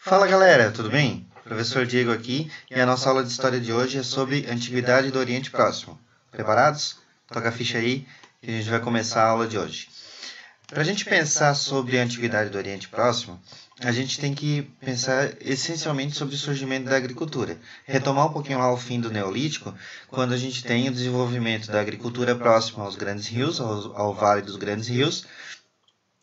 Fala galera, tudo bem? Professor Diego aqui e a nossa aula de história de hoje é sobre Antiguidade do Oriente Próximo. Preparados? Toca a ficha aí e a gente vai começar a aula de hoje. Para a gente pensar sobre a Antiguidade do Oriente Próximo, a gente tem que pensar essencialmente sobre o surgimento da agricultura. Retomar um pouquinho lá ao fim do Neolítico, quando a gente tem o desenvolvimento da agricultura próxima aos grandes rios, ao vale dos grandes rios.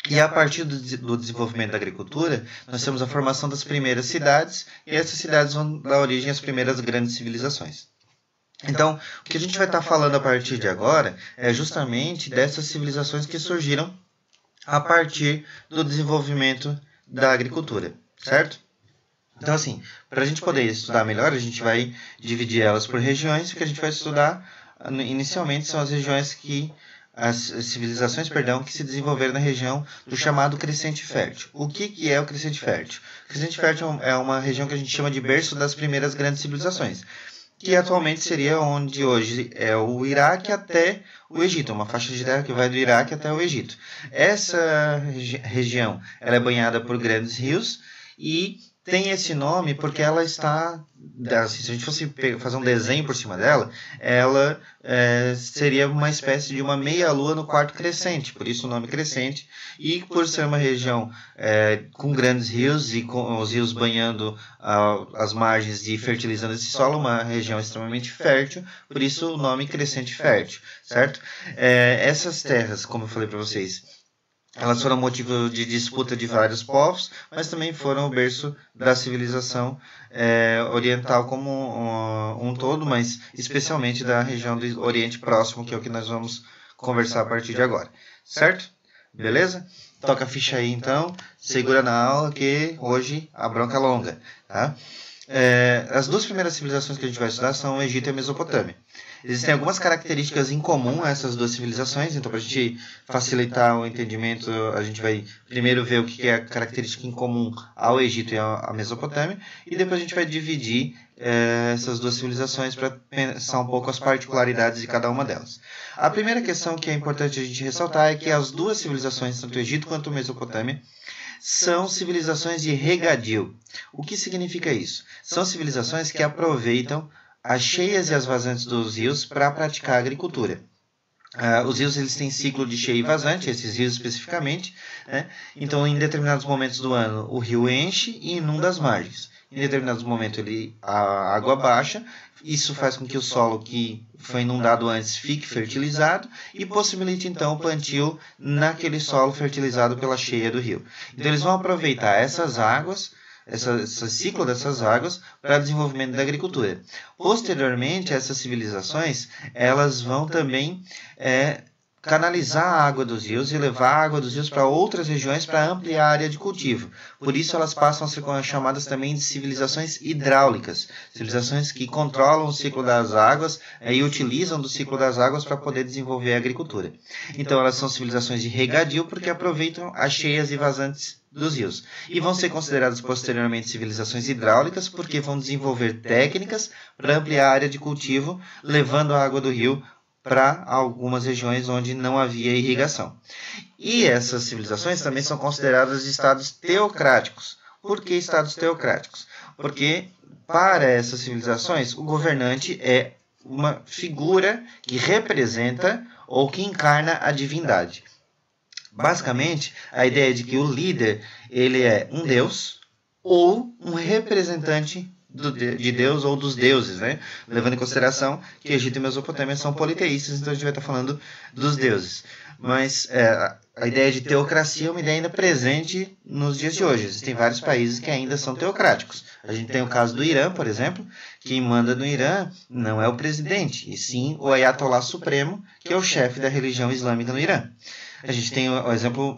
E a partir do desenvolvimento da agricultura, nós temos a formação das primeiras cidades, e essas cidades vão dar origem às primeiras grandes civilizações. Então, o que a gente vai estar falando a partir de agora é justamente dessas civilizações que surgiram a partir do desenvolvimento da agricultura, certo? Então, assim, para a gente poder estudar melhor, a gente vai dividir elas por regiões, e o que a gente vai estudar inicialmente são as regiões as civilizações, que se desenvolveram na região do chamado Crescente Fértil. O que é o Crescente Fértil? O Crescente Fértil é uma região que a gente chama de berço das primeiras grandes civilizações, que atualmente seria onde hoje é o Iraque até o Egito, uma faixa de terra que vai do Iraque até o Egito. Essa região ela é banhada por grandes rios e tem esse nome porque ela está, assim, se a gente fosse fazer um desenho por cima dela, ela seria uma espécie de uma meia-lua no quarto crescente, por isso o nome crescente, e por ser uma região com grandes rios e com os rios banhando as margens e fertilizando esse solo, uma região extremamente fértil, por isso o nome crescente fértil, certo? Essas terras, como eu falei para vocês, elas foram motivo de disputa de vários povos, mas também foram o berço da civilização oriental como um todo, mas especialmente da região do Oriente Próximo, que é o que nós vamos conversar a partir de agora. Certo? Beleza? Toca a ficha aí então, segura na aula que hoje a bronca é longa. Tá? As duas primeiras civilizações que a gente vai estudar são o Egito e a Mesopotâmia. Existem algumas características em comum a essas duas civilizações, então para a gente facilitar o entendimento, a gente vai primeiro ver o que é a característica em comum ao Egito e à Mesopotâmia, e depois a gente vai dividir essas duas civilizações para pensar um pouco as particularidades de cada uma delas. A primeira questão que é importante a gente ressaltar é que as duas civilizações, tanto o Egito quanto a Mesopotâmia, são civilizações de regadio. O que significa isso? São civilizações que aproveitam as cheias e as vazantes dos rios para praticar a agricultura. Os rios eles têm ciclo de cheia e vazante, esses rios especificamente, né? Então em determinados momentos do ano o rio enche e inunda as margens. Em determinados momentos a água baixa, isso faz com que o solo que foi inundado antes fique fertilizado e possibilite então o plantio naquele solo fertilizado pela cheia do rio. Então eles vão aproveitar essas águas, esse ciclo dessas águas para o desenvolvimento da agricultura. Posteriormente, essas civilizações elas vão também canalizar a água dos rios e levar a água dos rios para outras regiões para ampliar a área de cultivo. Por isso elas passam a ser chamadas também de civilizações hidráulicas, civilizações que controlam o ciclo das águas e utilizam do ciclo das águas para poder desenvolver a agricultura. Então elas são civilizações de regadio porque aproveitam as cheias e vazantes dos rios. E vão ser consideradas posteriormente civilizações hidráulicas porque vão desenvolver técnicas para ampliar a área de cultivo, levando a água do rio para algumas regiões onde não havia irrigação. E essas civilizações também são consideradas estados teocráticos. Por que estados teocráticos? Porque para essas civilizações o governante é uma figura que representa ou que encarna a divindade. Basicamente, a ideia é de que o líder ele é um deus ou um representante de Deus ou dos deuses, né? Levando em consideração que Egito e Mesopotâmia são politeístas, então a gente vai estar falando dos deuses. Mas a ideia de teocracia é uma ideia ainda presente nos dias de hoje. Existem vários países que ainda são teocráticos. A gente tem o caso do Irã, por exemplo. Quem manda no Irã não é o presidente, e sim o Ayatollah Supremo, que é o chefe da religião islâmica no Irã. A gente tem o exemplo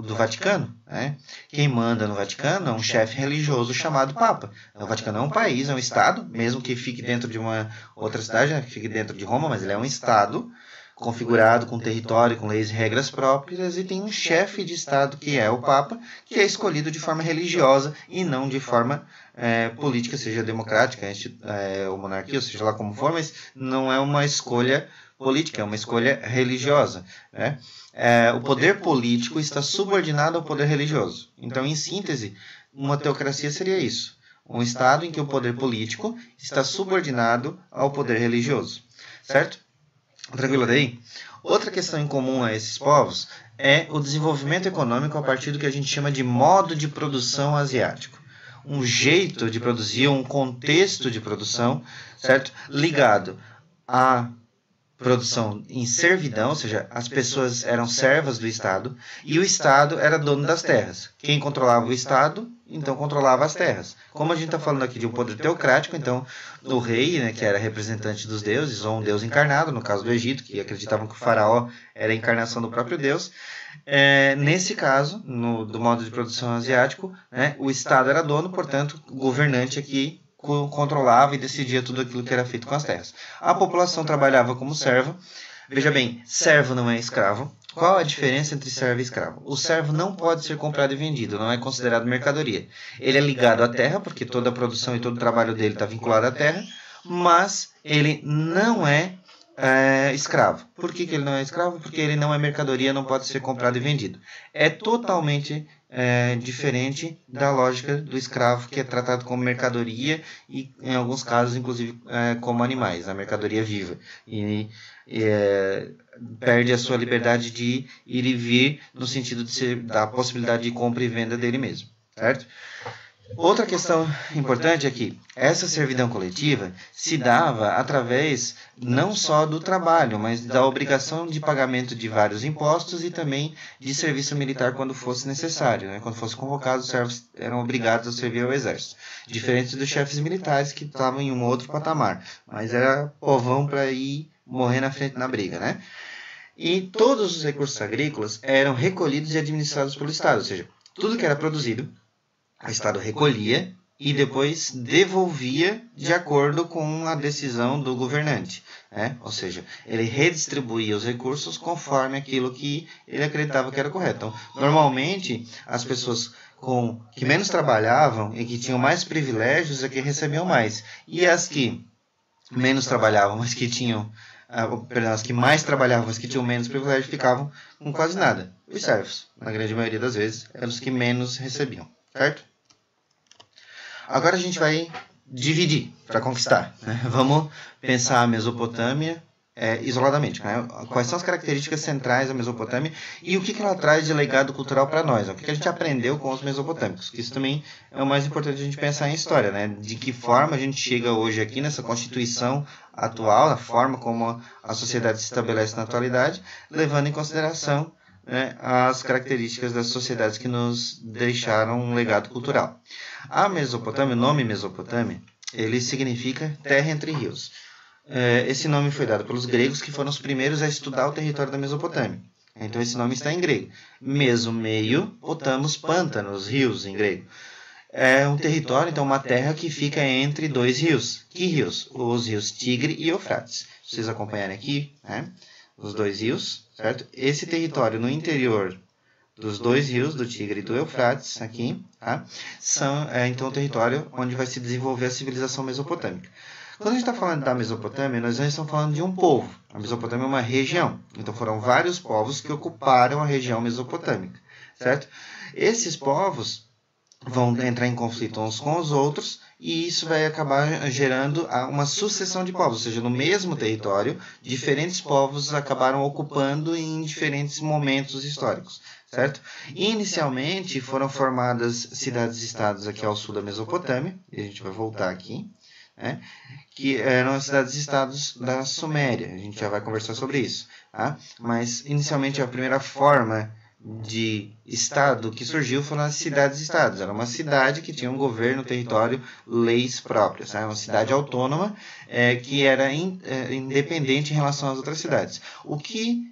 do Vaticano. Né? Quem manda no Vaticano é um chefe religioso chamado Papa. O Vaticano é um país, é um estado, mesmo que fique dentro de uma outra cidade, né? Que fique dentro de Roma, mas ele é um estado configurado com território, com leis e regras próprias, e tem um chefe de estado que é o Papa, que é escolhido de forma religiosa e não de forma política, seja democrática ou monarquia, ou seja lá como for, mas não é uma escolha política, é uma escolha religiosa, né? O poder político está subordinado ao poder religioso. Então, em síntese, uma teocracia seria isso. Um Estado em que o poder político está subordinado ao poder religioso. Certo? Tranquilo daí? Outra questão em comum a esses povos é o desenvolvimento econômico a partir do que a gente chama de modo de produção asiático. Um jeito de produzir, um contexto de produção, certo? Ligado à produção em servidão, ou seja, as pessoas eram servas do Estado e o Estado era dono das terras. Quem controlava o Estado, então controlava as terras. Como a gente está falando aqui de um poder teocrático, então o rei, né, que era representante dos deuses, ou um deus encarnado, no caso do Egito, que acreditavam que o faraó era a encarnação do próprio Deus, nesse caso, do modo de produção asiático, né, o Estado era dono, portanto, o governante aqui controlava e decidia tudo aquilo que era feito com as terras. A população trabalhava como serva. Veja bem, servo não é escravo. Qual a diferença entre servo e escravo? O servo não pode ser comprado e vendido, não é considerado mercadoria. Ele é ligado à terra, porque toda a produção e todo o trabalho dele está vinculado à terra, mas ele não é escravo. Por que ele não é escravo? Porque ele não é mercadoria, não pode ser comprado e vendido. É totalmente diferente da lógica do escravo, que é tratado como mercadoria e, em alguns casos, inclusive, como animais, a mercadoria viva. E perde a sua liberdade de ir e vir, no sentido da possibilidade de compra e venda dele mesmo, certo? Outra questão importante é que essa servidão coletiva se dava através não só do trabalho, mas da obrigação de pagamento de vários impostos e também de serviço militar quando fosse necessário, né? Quando fosse convocado, os servos eram obrigados a servir ao exército. Diferente dos chefes militares que estavam em um outro patamar, mas era povão para ir morrer na frente na briga, né? E todos os recursos agrícolas eram recolhidos e administrados pelo Estado, ou seja, tudo que era produzido, o Estado recolhia e depois devolvia de acordo com a decisão do governante, né? Ou seja, ele redistribuía os recursos conforme aquilo que ele acreditava que era correto. Então, normalmente, as pessoas que menos trabalhavam e que tinham mais privilégios é que recebiam mais. E as que menos trabalhavam, mas que tinham... as que mais trabalhavam, mas que tinham menos privilégios, ficavam com quase nada. Os servos, na grande maioria das vezes, eram os que menos recebiam, certo? Agora a gente vai dividir para conquistar, né? Vamos pensar a Mesopotâmia isoladamente, né? Quais são as características centrais da Mesopotâmia e o que ela traz de legado cultural para nós, o que a gente aprendeu com os mesopotâmicos, que isso também é o mais importante a gente pensar em história, né? De que forma a gente chega hoje aqui nessa constituição atual, a forma como a sociedade se estabelece na atualidade, levando em consideração, né, as características das sociedades que nos deixaram um legado cultural. A Mesopotâmia, o nome Mesopotâmia, ele significa terra entre rios. Esse nome foi dado pelos gregos, que foram os primeiros a estudar o território da Mesopotâmia. Então esse nome está em grego. Meso, meio, potamos, pântanos, rios em grego. É um território, então uma terra que fica entre dois rios. Que rios? Os rios Tigre e Eufrates. Vocês acompanharem aqui, né? Os dois rios, certo? Esse território no interior dos dois rios, do Tigre e do Eufrates, aqui, tá? São então o território onde vai se desenvolver a civilização mesopotâmica. Quando a gente está falando da Mesopotâmia, nós não estamos falando de um povo. A Mesopotâmia é uma região. Então foram vários povos que ocuparam a região mesopotâmica, certo? Esses povos vão entrar em conflito uns com os outros e isso vai acabar gerando uma sucessão de povos, ou seja, no mesmo território, diferentes povos acabaram ocupando em diferentes momentos históricos, certo? Inicialmente foram formadas cidades-estados aqui ao sul da Mesopotâmia, e a gente vai voltar aqui, né? Que eram as cidades-estados da Suméria, a gente já vai conversar sobre isso, tá? Mas inicialmente a primeira forma de estado que surgiu foram as cidades-estados. Era uma cidade que tinha um governo, território, leis próprias. Tá? Uma cidade autônoma que era independente em relação às outras cidades. O que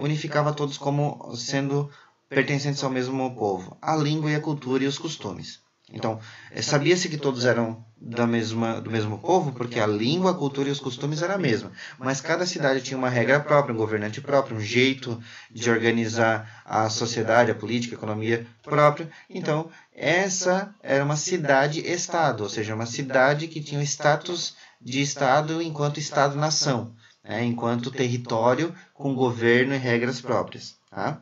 unificava todos como sendo pertencentes ao mesmo povo. A língua e a cultura e os costumes. Então, sabia-se que todos eram do mesmo povo, porque a língua, a cultura e os costumes eram a mesma. Mas cada cidade tinha uma regra própria, um governante próprio, um jeito de organizar a sociedade, a política, a economia própria. Então, essa era uma cidade-estado, ou seja, uma cidade que tinha o status de estado enquanto estado-nação. né, enquanto território com governo e regras próprias. Tá?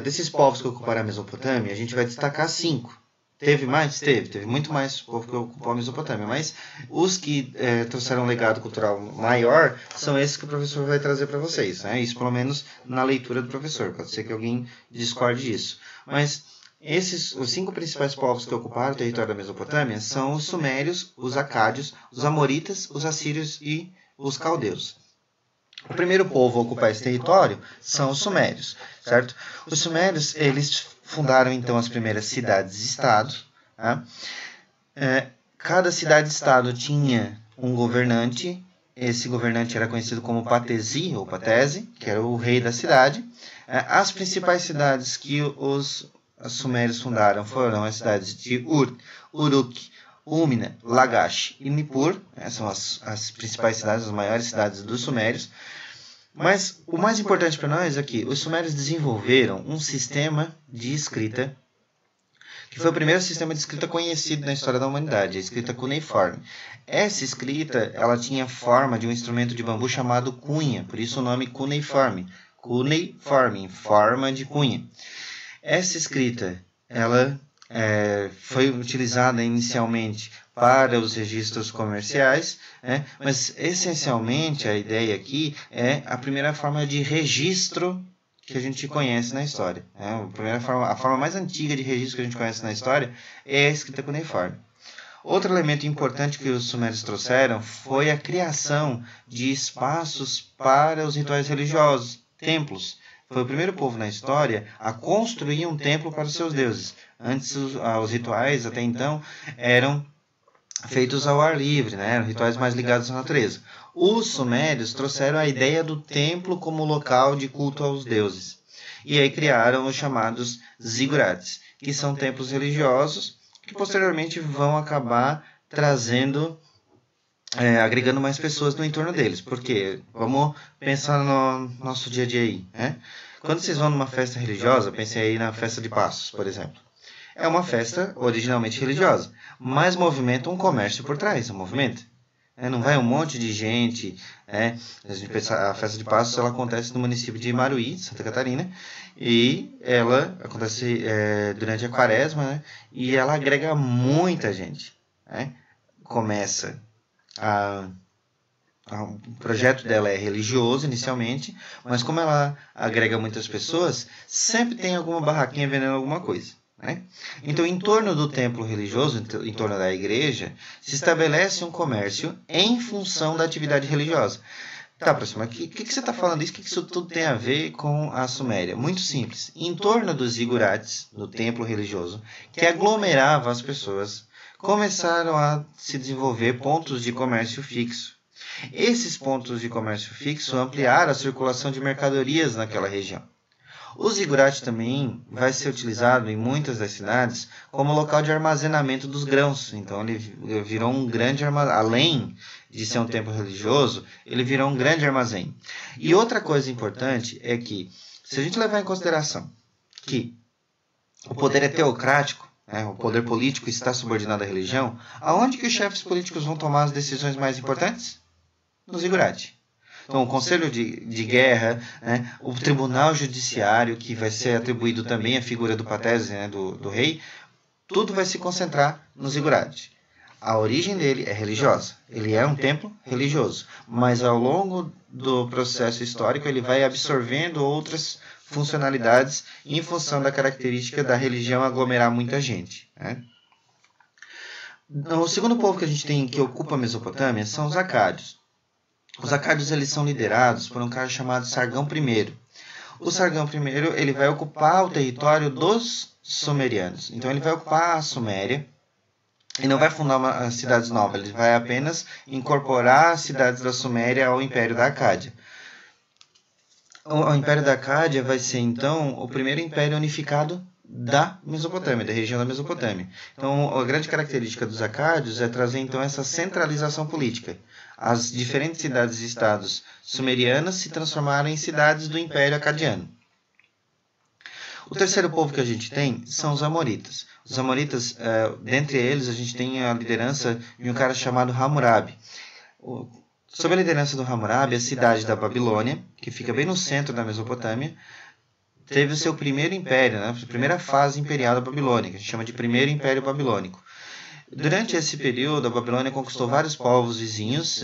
Desses povos que ocuparam a Mesopotâmia, a gente vai destacar 5. Teve mais? Teve muito mais povo que ocupou a Mesopotâmia, mas os que trouxeram um legado cultural maior são esses que o professor vai trazer para vocês, né? Isso pelo menos na leitura do professor, pode ser que alguém discorde disso. Mas os 5 principais povos que ocuparam o território da Mesopotâmia são os sumérios, os acádios, os amoritas, os assírios e os caldeus. O primeiro povo a ocupar esse território são os sumérios, certo? Os sumérios, eles fundaram então as primeiras cidades-estado. Tá? Cada cidade-estado tinha um governante. Esse governante era conhecido como Patesi ou Patese, que era o rei da cidade. As principais cidades que os sumérios fundaram foram as cidades de Ur, Uruk, Umina, Lagash e Nippur. São as principais cidades, as maiores cidades dos sumérios. Mas o mais importante para nós é que os sumérios desenvolveram um sistema de escrita, que foi o primeiro sistema de escrita conhecido na história da humanidade, a escrita cuneiforme. Essa escrita ela tinha forma de um instrumento de bambu chamado cunha, por isso o nome cuneiforme. Cuneiforme, forma de cunha. Essa escrita ela foi utilizada inicialmente para os registros comerciais, mas essencialmente a ideia aqui é a primeira forma de registro que a gente conhece na história. A forma mais antiga de registro que a gente conhece na história é a escrita cuneiforme. Outro elemento importante que os sumérios trouxeram foi a criação de espaços para os rituais religiosos, templos. Foi o primeiro povo na história a construir um templo para os seus deuses. Antes, os rituais, até então, eram feitos ao ar livre, né? Eram rituais mais ligados à natureza. Os sumérios trouxeram a ideia do templo como local de culto aos deuses. E aí criaram os chamados zigurates, que são templos religiosos que posteriormente vão acabar trazendo, agregando mais pessoas no entorno deles. Porque vamos pensar no nosso dia a dia aí, né? Quando vocês vão numa festa religiosa, pensem aí na festa de Passos, por exemplo. É uma festa originalmente religiosa, mas movimenta um comércio por trás, movimenta. Não vai um monte de gente. A festa de Passos ela acontece no município de Imaruí, Santa Catarina, e ela acontece durante a quaresma, né? E ela agrega muita gente. Começa o projeto dela é religioso inicialmente, mas como ela agrega muitas pessoas, sempre tem alguma barraquinha vendendo alguma coisa. Então, em torno do templo religioso, em torno da igreja, se estabelece um comércio em função da atividade religiosa. Tá, próximo, o que você está falando isso? O que isso tudo tem a ver com a Suméria? Muito simples. Em torno dos zigurates, do templo religioso, que aglomerava as pessoas, começaram a se desenvolver pontos de comércio fixo. Esses pontos de comércio fixo ampliaram a circulação de mercadorias naquela região. O zigurate também vai ser utilizado em muitas das cidades como local de armazenamento dos grãos. Então ele virou um grande armazém. Além de ser um templo religioso, ele virou um grande armazém. E outra coisa importante é que, se a gente levar em consideração que o poder é teocrático, o poder político está subordinado à religião, aonde que os chefes políticos vão tomar as decisões mais importantes? No zigurate. Então, o Conselho de Guerra, o Tribunal Judiciário, que vai ser atribuído também à figura do Patese, do rei, tudo vai se concentrar no zigurate. A origem dele é religiosa. Ele é um templo religioso, mas ao longo do processo histórico ele vai absorvendo outras funcionalidades em função da característica da religião aglomerar muita gente. O segundo povo que a gente tem que ocupa a Mesopotâmia são os acádios. Os acádios eles são liderados por um cara chamado Sargão I. O Sargão I ele vai ocupar o território dos sumerianos. Então ele vai ocupar a Suméria e não vai fundar cidades novas. Ele vai apenas incorporar as cidades da Suméria ao Império da Acádia. O Império da Acádia vai ser então o primeiro império unificado da Mesopotâmia, da região da Mesopotâmia. Então, a grande característica dos acádios é trazer então essa centralização política. As diferentes cidades e estados sumerianas se transformaram em cidades do Império Acadiano. O terceiro povo que a gente tem são os amoritas. Os amoritas, dentre eles, a gente tem a liderança de um cara chamado Hammurabi. Sob a liderança do Hammurabi, a cidade da Babilônia, que fica bem no centro da Mesopotâmia, teve o seu primeiro império, né? A primeira fase imperial da Babilônia, que a gente chama de Primeiro Império Babilônico. Durante esse período, a Babilônia conquistou vários povos vizinhos,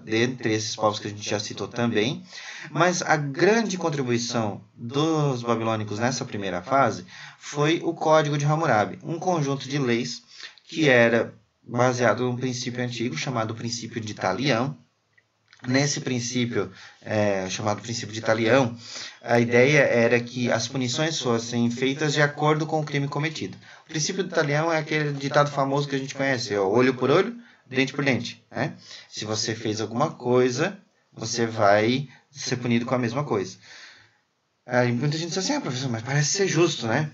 dentre esses povos que a gente já citou também, mas a grande contribuição dos babilônicos nessa primeira fase foi o Código de Hammurabi, um conjunto de leis que era baseado num princípio antigo chamado princípio de Talião. Nesse princípio, chamado princípio de Talião, a ideia era que as punições fossem feitas de acordo com o crime cometido. O princípio de Talião é aquele ditado famoso que a gente conhece, olho por olho, dente por dente. Né? Se você fez alguma coisa, você vai ser punido com a mesma coisa. Aí muita gente diz assim, professor, mas parece ser justo, né?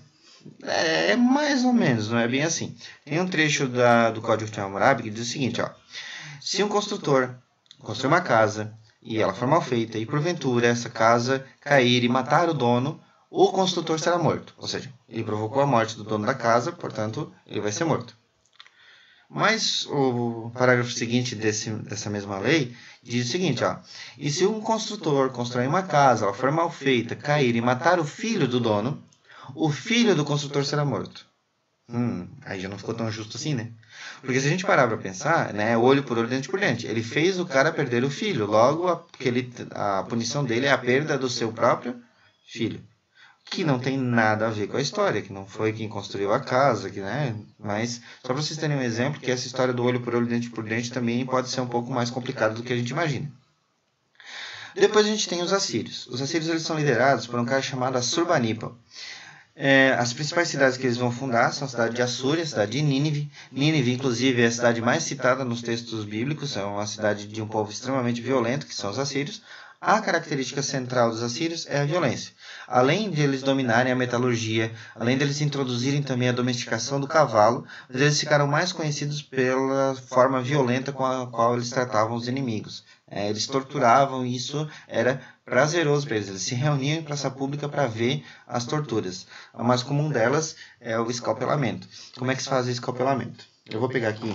É mais ou menos, não é bem assim. Tem um trecho do Código de Hammurabi que diz o seguinte, se um construtor construir uma casa e ela for mal feita e porventura essa casa cair e matar o dono, o construtor será morto. Ou seja, ele provocou a morte do dono da casa, portanto, ele vai ser morto. Mas o parágrafo seguinte dessa mesma lei diz o seguinte, e se um construtor constrói uma casa, ela for mal feita, cair e matar o filho do dono, o filho do construtor será morto. Aí já não ficou tão justo assim, né? Porque se a gente parar para pensar, né, olho por olho, dente por dente, ele fez o cara perder o filho, logo a punição dele é a perda do seu próprio filho, que não tem nada a ver com a história, que não foi quem construiu a casa, né? Mas só para vocês terem um exemplo, que essa história do olho por olho, dente por dente também pode ser um pouco mais complicada do que a gente imagina. Depois a gente tem os assírios. Os assírios eles são liderados por um cara chamado Assurbanipal. As principais cidades que eles vão fundar são a cidade de Assúria, a cidade de Nínive. Nínive, inclusive, é a cidade mais citada nos textos bíblicos, é uma cidade de um povo extremamente violento, que são os assírios. A característica central dos assírios é a violência. Além de eles dominarem a metalurgia, além de eles introduzirem também a domesticação do cavalo, eles ficaram mais conhecidos pela forma violenta com a qual eles tratavam os inimigos. Eles torturavam e isso era prazeroso para eles. Eles se reuniam em praça pública para ver as torturas. A mais comum delas é o escalpelamento. Como é que se faz o escalpelamento? Eu vou pegar aqui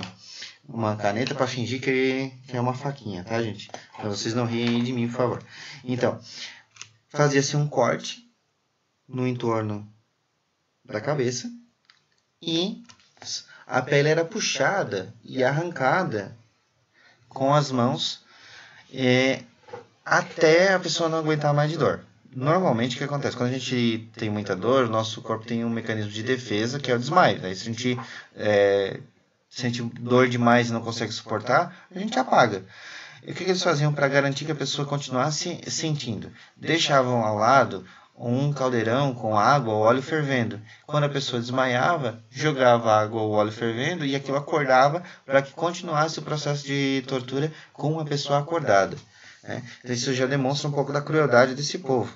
uma caneta para fingir que é uma faquinha, tá, gente? Para vocês não riem de mim, por favor. Então, fazia-se um corte no entorno da cabeça e a pele era puxada e arrancada com as mãos até a pessoa não aguentar mais de dor. Normalmente, o que acontece? Quando a gente tem muita dor, o nosso corpo tem um mecanismo de defesa, que é o desmaio. Daí, se a gente sente dor demais e não consegue suportar, a gente apaga. E o que eles faziam para garantir que a pessoa continuasse sentindo? Deixavam ao lado um caldeirão com água ou óleo fervendo. Quando a pessoa desmaiava, jogava água ou óleo fervendo e aquilo acordava para que continuasse o processo de tortura com uma pessoa acordada. Então isso já demonstra um pouco da crueldade desse povo.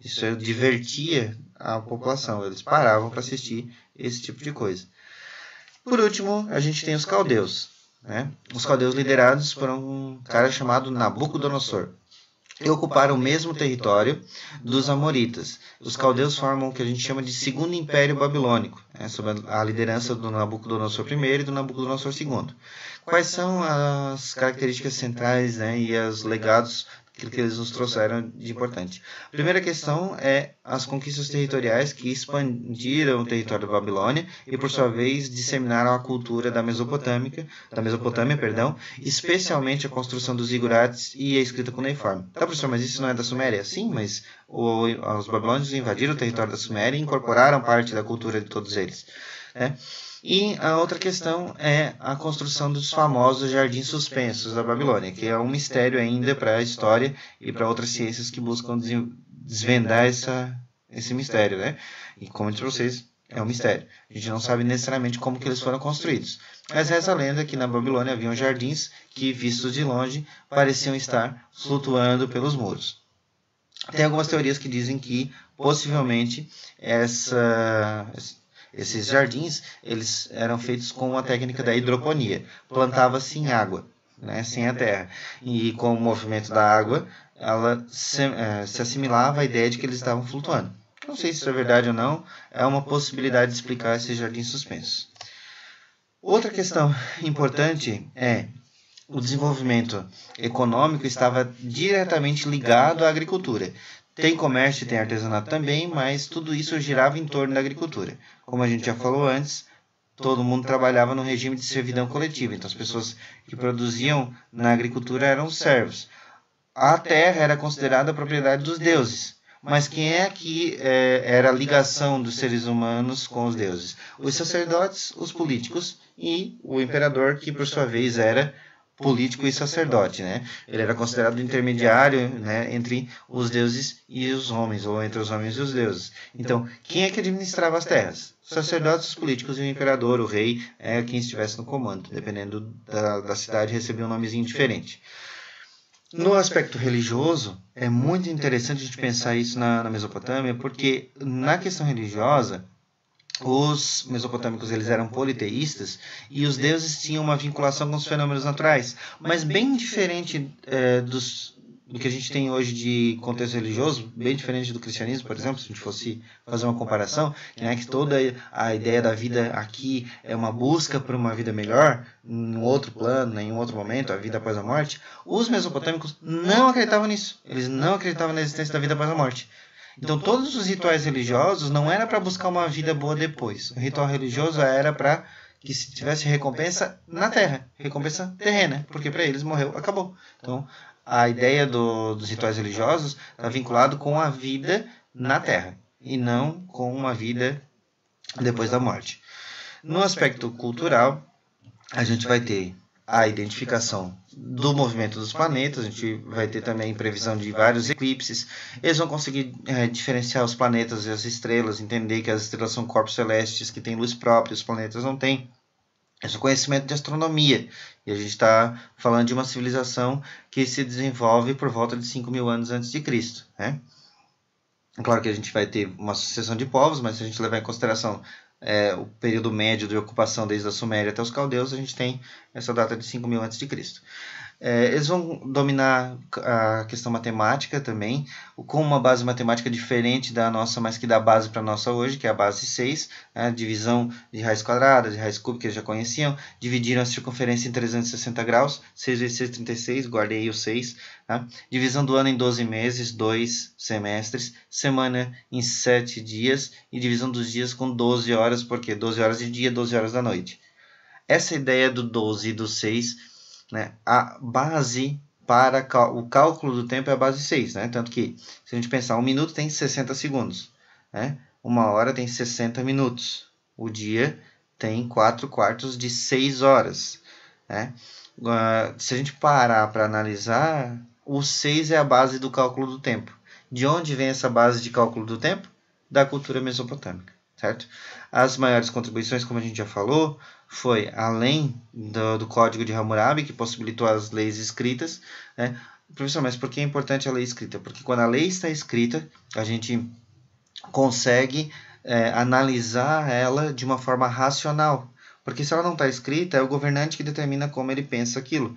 Isso divertia a população, eles paravam para assistir esse tipo de coisa. Por último, a gente tem os caldeus. Os caldeus liderados por um cara chamado Nabucodonosor. E ocuparam o mesmo território dos amoritas. Os caldeus formam o que a gente chama de Segundo Império Babilônico, sob a liderança do Nabucodonosor I e do Nabucodonosor II. Quais são as características centrais e os legados que eles nos trouxeram de importante? A primeira questão é as conquistas territoriais que expandiram o território da Babilônia e, por sua vez, disseminaram a cultura da Mesopotâmia, especialmente a construção dos zigurates e a escrita cuneiforme. Tá, professor, mas isso não é da Suméria? Sim, mas os babilônios invadiram o território da Suméria e incorporaram parte da cultura de todos eles. E a outra questão é a construção dos famosos jardins suspensos da Babilônia, que é um mistério ainda para a história e para outras ciências que buscam desvendar esse mistério, E como eu disse para vocês, é um mistério. A gente não sabe necessariamente como que eles foram construídos. Mas reza a lenda que na Babilônia haviam jardins que, vistos de longe, pareciam estar flutuando pelos muros. Tem algumas teorias que dizem que, possivelmente, esses jardins eles eram feitos com a técnica da hidroponia. Plantava-se em água, sem a terra. E com o movimento da água, ela se assimilava à ideia de que eles estavam flutuando. Não sei se isso é verdade ou não, é uma possibilidade de explicar esses jardins suspensos. Outra questão importante é o desenvolvimento econômico estava diretamente ligado à agricultura. Tem comércio e tem artesanato também, mas tudo isso girava em torno da agricultura. Como a gente já falou antes, todo mundo trabalhava no regime de servidão coletiva, então as pessoas que produziam na agricultura eram servos. A terra era considerada a propriedade dos deuses, mas quem é que era a ligação dos seres humanos com os deuses? Os sacerdotes, os políticos e o imperador, que por sua vez era político e sacerdote, né? Ele era considerado intermediário, né, entre os deuses e os homens, ou entre os homens e os deuses. Então, quem é que administrava as terras? Os sacerdotes, os políticos e o imperador, o rei, quem estivesse no comando. Dependendo da cidade, recebia um nomezinho diferente. No aspecto religioso, é muito interessante a gente pensar isso na Mesopotâmia, porque na questão religiosa, os mesopotâmicos eles eram politeístas e os deuses tinham uma vinculação com os fenômenos naturais, mas bem diferente do que a gente tem hoje de contexto religioso, bem diferente do cristianismo, por exemplo, se a gente fosse fazer uma comparação, né, que toda a ideia da vida aqui é uma busca por uma vida melhor, em outro plano, em um outro momento, a vida após a morte. Os mesopotâmicos não acreditavam nisso, eles não acreditavam na existência da vida após a morte. Então, todos os rituais religiosos não era para buscar uma vida boa depois. O ritual religioso era para que se tivesse recompensa na terra, recompensa terrena, porque para eles morreu, acabou. Então, a ideia dos rituais religiosos está vinculado com a vida na terra e não com uma vida depois da morte. No aspecto cultural, a gente vai ter a identificação do movimento dos planetas, a gente vai ter também previsão de vários eclipses. Eles vão conseguir diferenciar os planetas e as estrelas, entender que as estrelas são corpos celestes que têm luz própria, os planetas não têm. Esse é o conhecimento de astronomia. E a gente está falando de uma civilização que se desenvolve por volta de 5.000 anos antes de Cristo, né? Claro que a gente vai ter uma sucessão de povos, mas se a gente levar em consideração o período médio de ocupação desde a Suméria até os caldeus, a gente tem essa data de 5.000 a.C. Eles vão dominar a questão matemática também, com uma base matemática diferente da nossa, mas que dá base para a nossa hoje, que é a base 6, né? Divisão de raiz quadrada, de raiz cúbica, que eles já conheciam, dividiram a circunferência em 360 graus, 6 vezes 6, 36, guardei aí o 6, tá? Divisão do ano em 12 meses, 2 semestres, semana em 7 dias, e divisão dos dias com 12 horas, porque 12 horas de dia, 12 horas da noite. Essa ideia do 12 e do 6... né? A base para o cálculo do tempo é a base 6, né? Tanto que, se a gente pensar, um minuto tem 60 segundos, né? Uma hora tem 60 minutos, o dia tem 4 quartos de 6 horas, né? Se a gente parar para analisar, o 6 é a base do cálculo do tempo. De onde vem essa base de cálculo do tempo? Da cultura mesopotâmica, certo? As maiores contribuições, como a gente já falou, foi além do Código de Hammurabi, que possibilitou as leis escritas, né? Professor, mas por que é importante a lei escrita? Porque quando a lei está escrita, a gente consegue analisar ela de uma forma racional. Porque se ela não está escrita, é o governante que determina como ele pensa aquilo.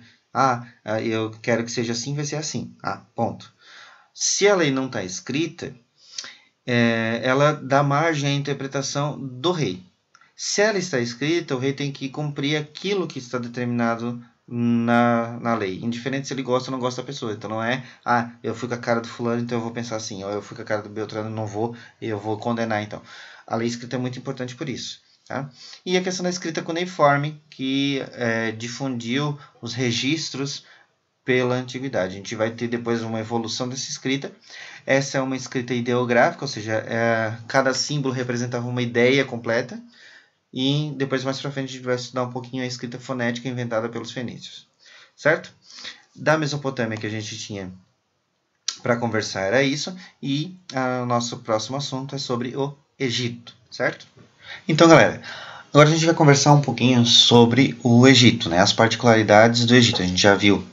Eu quero que seja assim, vai ser assim. Ponto. Se a lei não está escrita, ela dá margem à interpretação do rei. Se ela está escrita, o rei tem que cumprir aquilo que está determinado na lei, indiferente se ele gosta ou não gosta da pessoa. Então não é, eu fui com a cara do fulano, então eu vou pensar assim, ou eu fui com a cara do Beltrano, não vou, eu vou condenar então. A lei escrita é muito importante por isso. Tá? E a questão da escrita cuneiforme, que difundiu os registros pela antiguidade. A gente vai ter depois uma evolução dessa escrita. Essa é uma escrita ideográfica, ou seja, cada símbolo representava uma ideia completa. E depois, mais para frente, a gente vai estudar um pouquinho a escrita fonética inventada pelos fenícios. Certo? Da Mesopotâmia que a gente tinha para conversar era isso. E o nosso próximo assunto é sobre o Egito. Certo? Então, galera, agora a gente vai conversar um pouquinho sobre o Egito, né? As particularidades do Egito. A gente já viu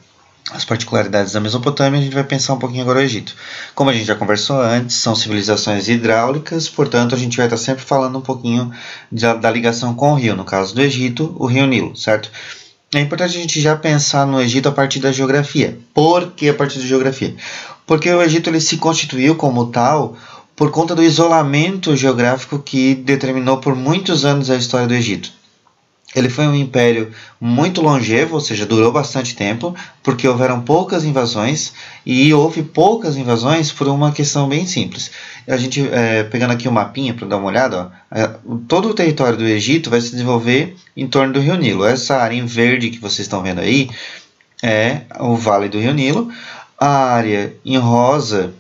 as particularidades da Mesopotâmia, a gente vai pensar um pouquinho agora o Egito. Como a gente já conversou antes, são civilizações hidráulicas, portanto a gente vai estar sempre falando um pouquinho da ligação com o rio, no caso do Egito, o rio Nilo, certo? É importante a gente já pensar no Egito a partir da geografia. Por que a partir da geografia? Porque o Egito ele se constituiu como tal por conta do isolamento geográfico que determinou por muitos anos a história do Egito. Ele foi um império muito longevo, ou seja, durou bastante tempo, porque houveram poucas invasões, e houve poucas invasões por uma questão bem simples. A gente, pegando aqui o mapinha para dar uma olhada, ó, todo o território do Egito vai se desenvolver em torno do Rio Nilo. Essa área em verde que vocês estão vendo aí é o Vale do Rio Nilo. A área em rosa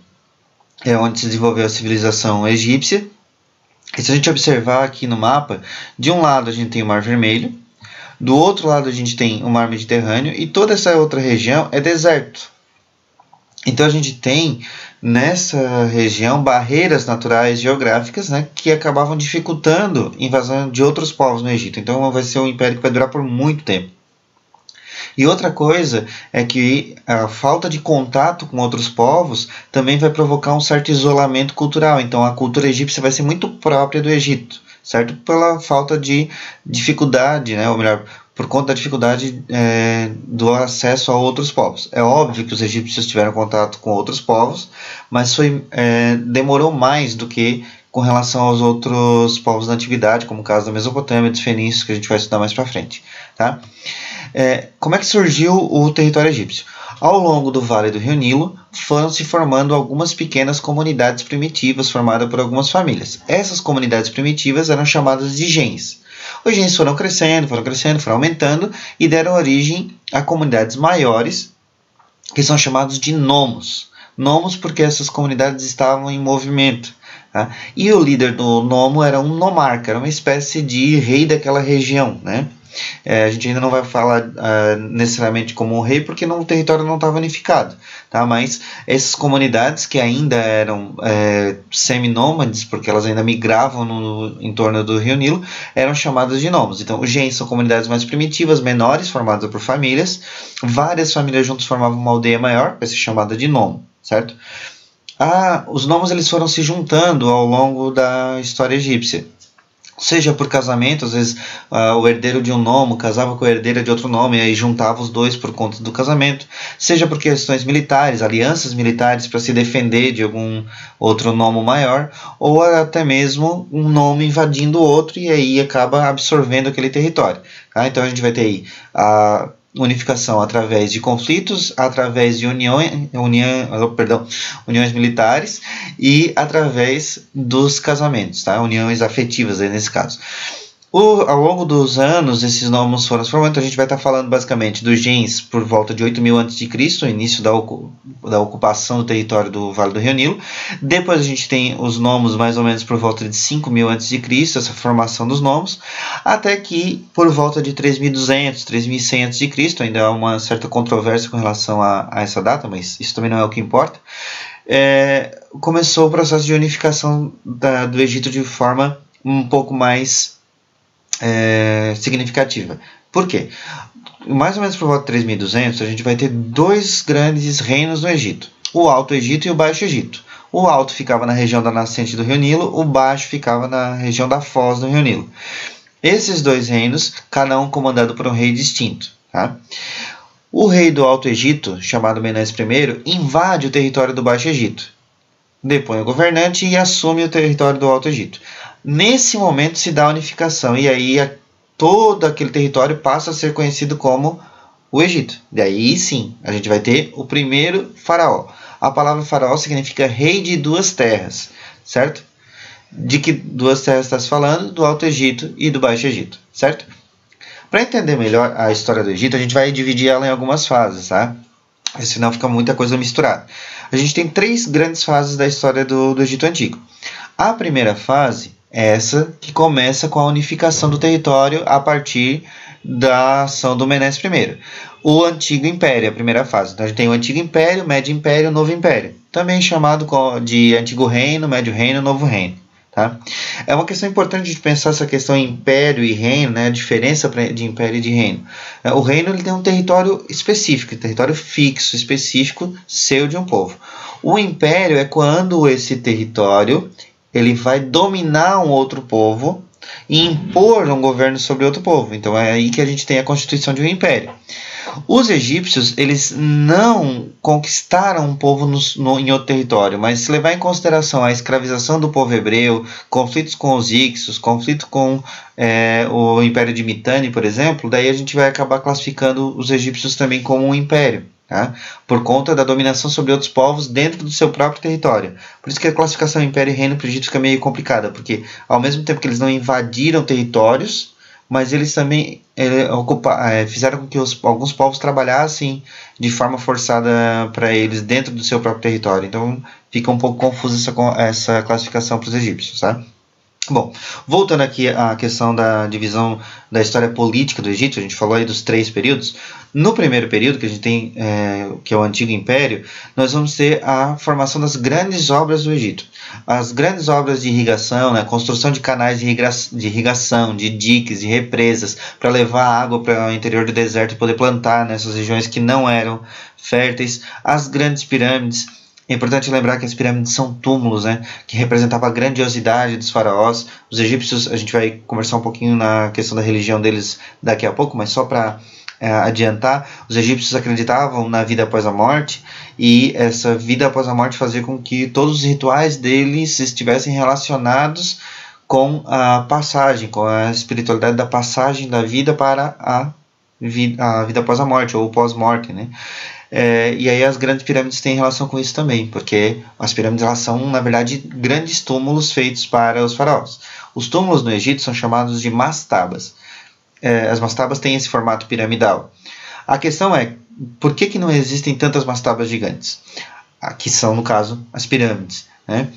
é onde se desenvolveu a civilização egípcia. E se a gente observar aqui no mapa, de um lado a gente tem o Mar Vermelho, do outro lado a gente tem o Mar Mediterrâneo, e toda essa outra região é deserto. Então a gente tem nessa região barreiras naturais geográficas, né, que acabavam dificultando a invasão de outros povos no Egito. Então vai ser um império que vai durar por muito tempo. E outra coisa é que a falta de contato com outros povos também vai provocar um certo isolamento cultural. Então a cultura egípcia vai ser muito própria do Egito, certo? Pela falta de dificuldade, né? Ou melhor, por conta da dificuldade do acesso a outros povos. É óbvio que os egípcios tiveram contato com outros povos, mas demorou mais do que com relação aos outros povos da antiguidade, como o caso da Mesopotâmia, dos fenícios, que a gente vai estudar mais para frente, tá? Como é que surgiu o território egípcio? Ao longo do Vale do Rio Nilo, foram se formando algumas pequenas comunidades primitivas formadas por algumas famílias. Essas comunidades primitivas eram chamadas de gens. Os gens foram crescendo, foram aumentando e deram origem a comunidades maiores, que são chamados de nomos. Nomos porque essas comunidades estavam em movimento. Tá? E o líder do nomo era um nomarca, era uma espécie de rei daquela região, né? A gente ainda não vai falar necessariamente como um rei, porque o território não estava unificado, tá? Mas essas comunidades que ainda eram seminômades, porque elas ainda migravam em torno do Rio Nilo, eram chamadas de nomos. Então, os gens são comunidades mais primitivas, menores, formadas por famílias. Várias famílias juntas formavam uma aldeia maior, vai ser chamada de nomo, certo? Os nomos eles foram se juntando ao longo da história egípcia. Seja por casamento, às vezes o herdeiro de um nomo casava com a herdeira de outro nome e aí juntava os dois por conta do casamento. Seja por questões militares, alianças militares para se defender de algum outro nomo maior, ou até mesmo um nome invadindo o outro e aí acaba absorvendo aquele território. Tá? Então a gente vai ter aí a unificação através de conflitos, através de uniões militares e através dos casamentos, tá? Uniões afetivas aí nesse caso. Ao longo dos anos, esses nomos foram se formando. Então, a gente vai estar falando basicamente dos gens por volta de 8.000 a.C., o início da ocupação do território do Vale do Rio Nilo. Depois a gente tem os nomos mais ou menos por volta de 5.000 a.C., essa formação dos nomos, até que por volta de 3.200, 3.100 a.C., ainda há uma certa controvérsia com relação a essa data, mas isso também não é o que importa, começou o processo de unificação do Egito de forma um pouco mais significativa. Por quê? Mais ou menos por volta de 3.200, a gente vai ter dois grandes reinos no Egito, o Alto Egito e o Baixo Egito. O Alto ficava na região da nascente do Rio Nilo, o Baixo ficava na região da foz do Rio Nilo. Esses dois reinos, cada um comandado por um rei distinto. Tá? O rei do Alto Egito, chamado Menes I, invade o território do Baixo Egito, depõe o governante e assume o território do Alto Egito. Nesse momento se dá a unificação e aí todo aquele território passa a ser conhecido como o Egito. Daí sim, a gente vai ter o primeiro faraó. A palavra faraó significa rei de duas terras, certo? De que duas terras está se falando? Do Alto Egito e do Baixo Egito, certo? Para entender melhor a história do Egito, a gente vai dividir ela em algumas fases, tá? Senão fica muita coisa misturada. A gente tem três grandes fases da história do Egito Antigo. A primeira fase é essa que começa com a unificação do território a partir da ação do Menes I. O Antigo Império, a primeira fase. Então a gente tem o Antigo Império, Médio Império, Novo Império. Também chamado de Antigo Reino, Médio Reino, Novo Reino. Tá? É uma questão importante de pensar essa questão império e reino, né? A diferença de império e de reino. O reino ele tem um território específico, um território fixo, específico, seu de um povo. O império é quando esse território ele vai dominar um outro povo e impor um governo sobre outro povo. Então é aí que a gente tem a constituição de um império. Os egípcios, eles não conquistaram um povo em outro território, mas se levar em consideração a escravização do povo hebreu, conflitos com os Hicsos, conflito com o Império de Mitanni, por exemplo, daí a gente vai acabar classificando os egípcios também como um império. Tá? Por conta da dominação sobre outros povos dentro do seu próprio território. Por isso que a classificação império e reino para o Egito fica meio complicada, porque ao mesmo tempo que eles não invadiram territórios, mas eles também fizeram com que alguns povos trabalhassem de forma forçada para eles dentro do seu próprio território. Então fica um pouco confusa essa classificação para os egípcios. Tá? Bom, voltando aqui à questão da divisão da história política do Egito, a gente falou aí dos 3 períodos. No primeiro período, que a gente tem, que é o Antigo Império, nós vamos ter a formação das grandes obras do Egito. As grandes obras de irrigação, né, a construção de canais de irrigação, de diques, de represas, para levar água para o interior do deserto e poder plantar nessas regiões que não eram férteis. As grandes pirâmides. É importante lembrar que as pirâmides são túmulos, né, que representavam a grandiosidade dos faraós. Os egípcios, a gente vai conversar um pouquinho na questão da religião deles daqui a pouco, mas só para adiantar, os egípcios acreditavam na vida após a morte, e essa vida após a morte fazia com que todos os rituais deles estivessem relacionados com a passagem, com a espiritualidade da passagem da vida para a vida após a morte, ou pós-morte, né? E aí as grandes pirâmides têm relação com isso também, porque as pirâmides elas são, na verdade, grandes túmulos feitos para os faraós. Os túmulos no Egito são chamados de mastabas. As mastabas têm esse formato piramidal. A questão é, por que não existem tantas mastabas gigantes? Aqui são, no caso, as pirâmides, né?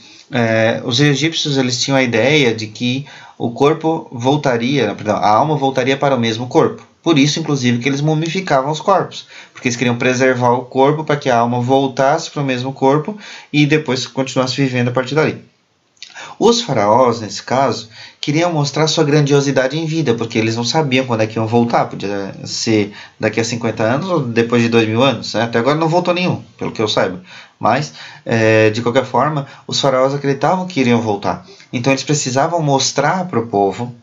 Os egípcios eles tinham a ideia de que o corpo voltaria, a alma voltaria para o mesmo corpo. Por isso, inclusive, que eles mumificavam os corpos, porque eles queriam preservar o corpo para que a alma voltasse para o mesmo corpo e depois continuasse vivendo a partir dali. Os faraós, nesse caso, queriam mostrar sua grandiosidade em vida, porque eles não sabiam quando é que iam voltar. Podia ser daqui a 50 anos ou depois de 2000 anos. Né? Até agora não voltou nenhum, pelo que eu saiba. Mas, de qualquer forma, os faraós acreditavam que iriam voltar. Então eles precisavam mostrar para o povo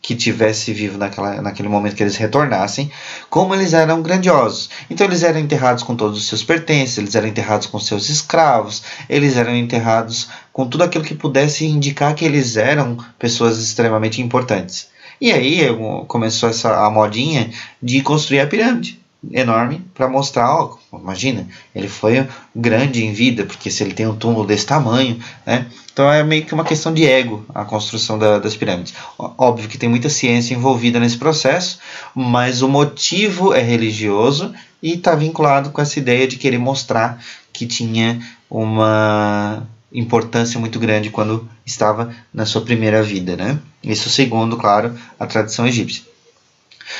que tivesse vivo naquele momento que eles retornassem, como eles eram grandiosos. Então eles eram enterrados com todos os seus pertences, eles eram enterrados com seus escravos, eles eram enterrados com tudo aquilo que pudesse indicar que eles eram pessoas extremamente importantes. E aí começou a modinha de construir a pirâmide enorme para mostrar, imagina, ele foi grande em vida, porque se ele tem um túmulo desse tamanho, né? Então é meio que uma questão de ego a construção das pirâmides. Óbvio que tem muita ciência envolvida nesse processo, mas o motivo é religioso e está vinculado com essa ideia de querer mostrar que tinha uma importância muito grande quando estava na sua primeira vida, né? Isso segundo, claro, a tradição egípcia.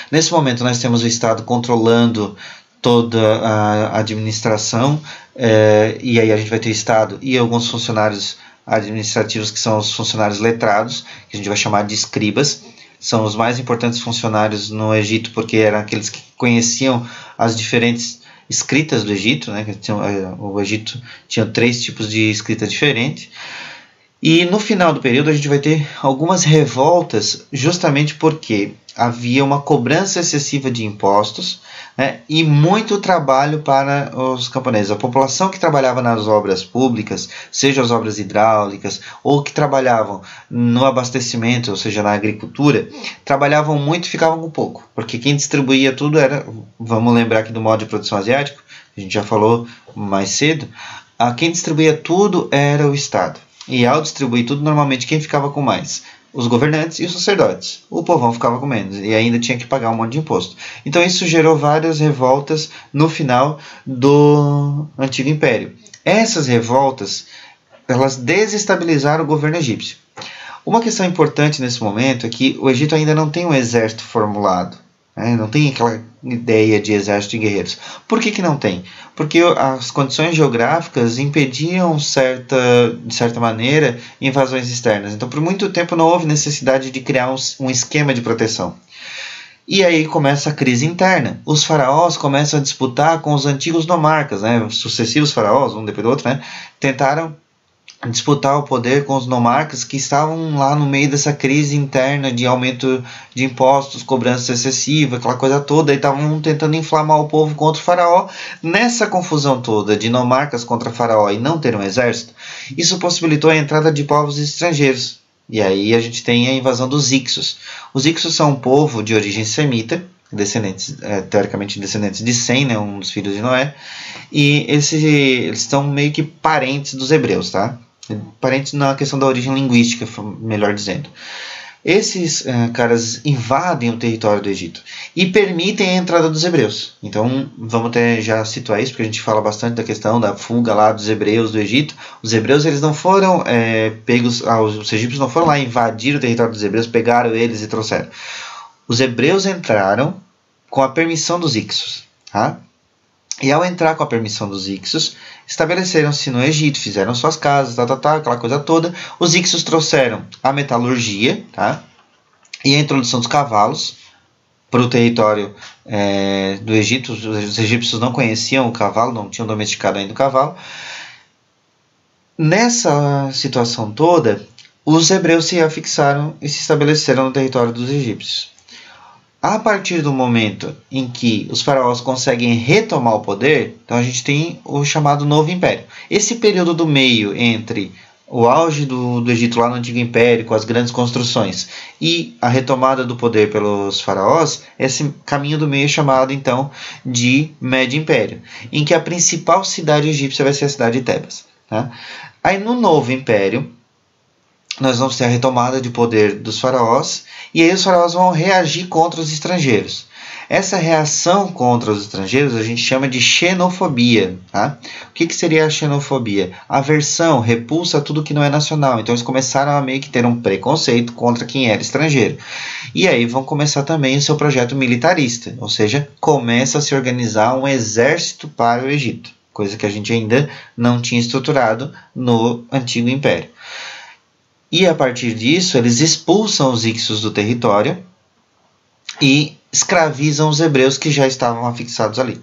Nesse momento nós temos o Estado controlando toda a administração, e aí a gente vai ter o Estado e alguns funcionários administrativos que são os funcionários letrados, que a gente vai chamar de escribas. São os mais importantes funcionários no Egito, porque eram aqueles que conheciam as diferentes escritas do Egito, né? O Egito tinha 3 tipos de escrita diferentes. E no final do período a gente vai ter algumas revoltas, justamente porque havia uma cobrança excessiva de impostos, né, e muito trabalho para os camponeses. A população que trabalhava nas obras públicas, seja as obras hidráulicas, ou que trabalhavam no abastecimento, ou seja, na agricultura, trabalhavam muito e ficavam com pouco, porque quem distribuía tudo era, vamos lembrar aqui do modo de produção asiático, a gente já falou mais cedo, quem distribuía tudo era o Estado. E ao distribuir tudo, normalmente quem ficava com mais? Os governantes e os sacerdotes. O povão ficava com menos e ainda tinha que pagar um monte de imposto. Então isso gerou várias revoltas no final do Antigo Império. Essas revoltas, elas desestabilizaram o governo egípcio. Uma questão importante nesse momento é que o Egito ainda não tem um exército formulado. Não tem aquela ideia de exército de guerreiros. Por que não tem? Porque as condições geográficas impediam, de certa maneira, invasões externas. Então, por muito tempo não houve necessidade de criar um esquema de proteção. E aí começa a crise interna. Os faraós começam a disputar com os antigos nomarcas, sucessivos faraós, um depois do outro, tentaram disputar o poder com os nomarcas que estavam lá no meio dessa crise interna de aumento de impostos, cobrança excessiva, aquela coisa toda, e estavam tentando inflamar o povo contra o faraó. Nessa confusão toda de nomarcas contra faraó e não ter um exército, isso possibilitou a entrada de povos estrangeiros. E aí a gente tem a invasão dos Ixos. Os Ixos são um povo de origem semita, descendentes, teoricamente descendentes de Sem, né, um dos filhos de Noé, e eles estão meio que parentes dos hebreus, tá? Parentes na questão da origem linguística, melhor dizendo. Esses caras invadem o território do Egito e permitem a entrada dos hebreus. Então, vamos até já situar isso, porque a gente fala bastante da questão da fuga lá dos hebreus do Egito. Os hebreus, eles não foram pegos, os egípcios não foram lá invadir o território dos hebreus, pegaram eles e trouxeram. Os hebreus entraram com a permissão dos Ixos, tá? E ao entrar com a permissão dos Ixos, estabeleceram-se no Egito, fizeram suas casas, aquela coisa toda. Os Ixos trouxeram a metalurgia, tá? E a introdução dos cavalos para o território do Egito. Os egípcios não conheciam o cavalo, não tinham domesticado ainda o cavalo. Nessa situação toda, os hebreus se afixaram e se estabeleceram no território dos egípcios. A partir do momento em que os faraós conseguem retomar o poder, então a gente tem o chamado Novo Império. Esse período do meio entre o auge do Egito lá no Antigo Império, com as grandes construções, e a retomada do poder pelos faraós, esse caminho do meio é chamado então de Médio Império, em que a principal cidade egípcia vai ser a cidade de Tebas. Tá? Aí no Novo Império, nós vamos ter a retomada de poder dos faraós, e aí os faraós vão reagir contra os estrangeiros. Essa reação contra os estrangeiros a gente chama de xenofobia. Tá? O que seria a xenofobia? Aversão, repulsa a tudo que não é nacional. Então eles começaram a meio que ter um preconceito contra quem era estrangeiro. E aí vão começar também o seu projeto militarista, ou seja, começa a se organizar um exército para o Egito, coisa que a gente ainda não tinha estruturado no Antigo Império. E a partir disso, eles expulsam os Ixos do território e escravizam os hebreus que já estavam afixados ali.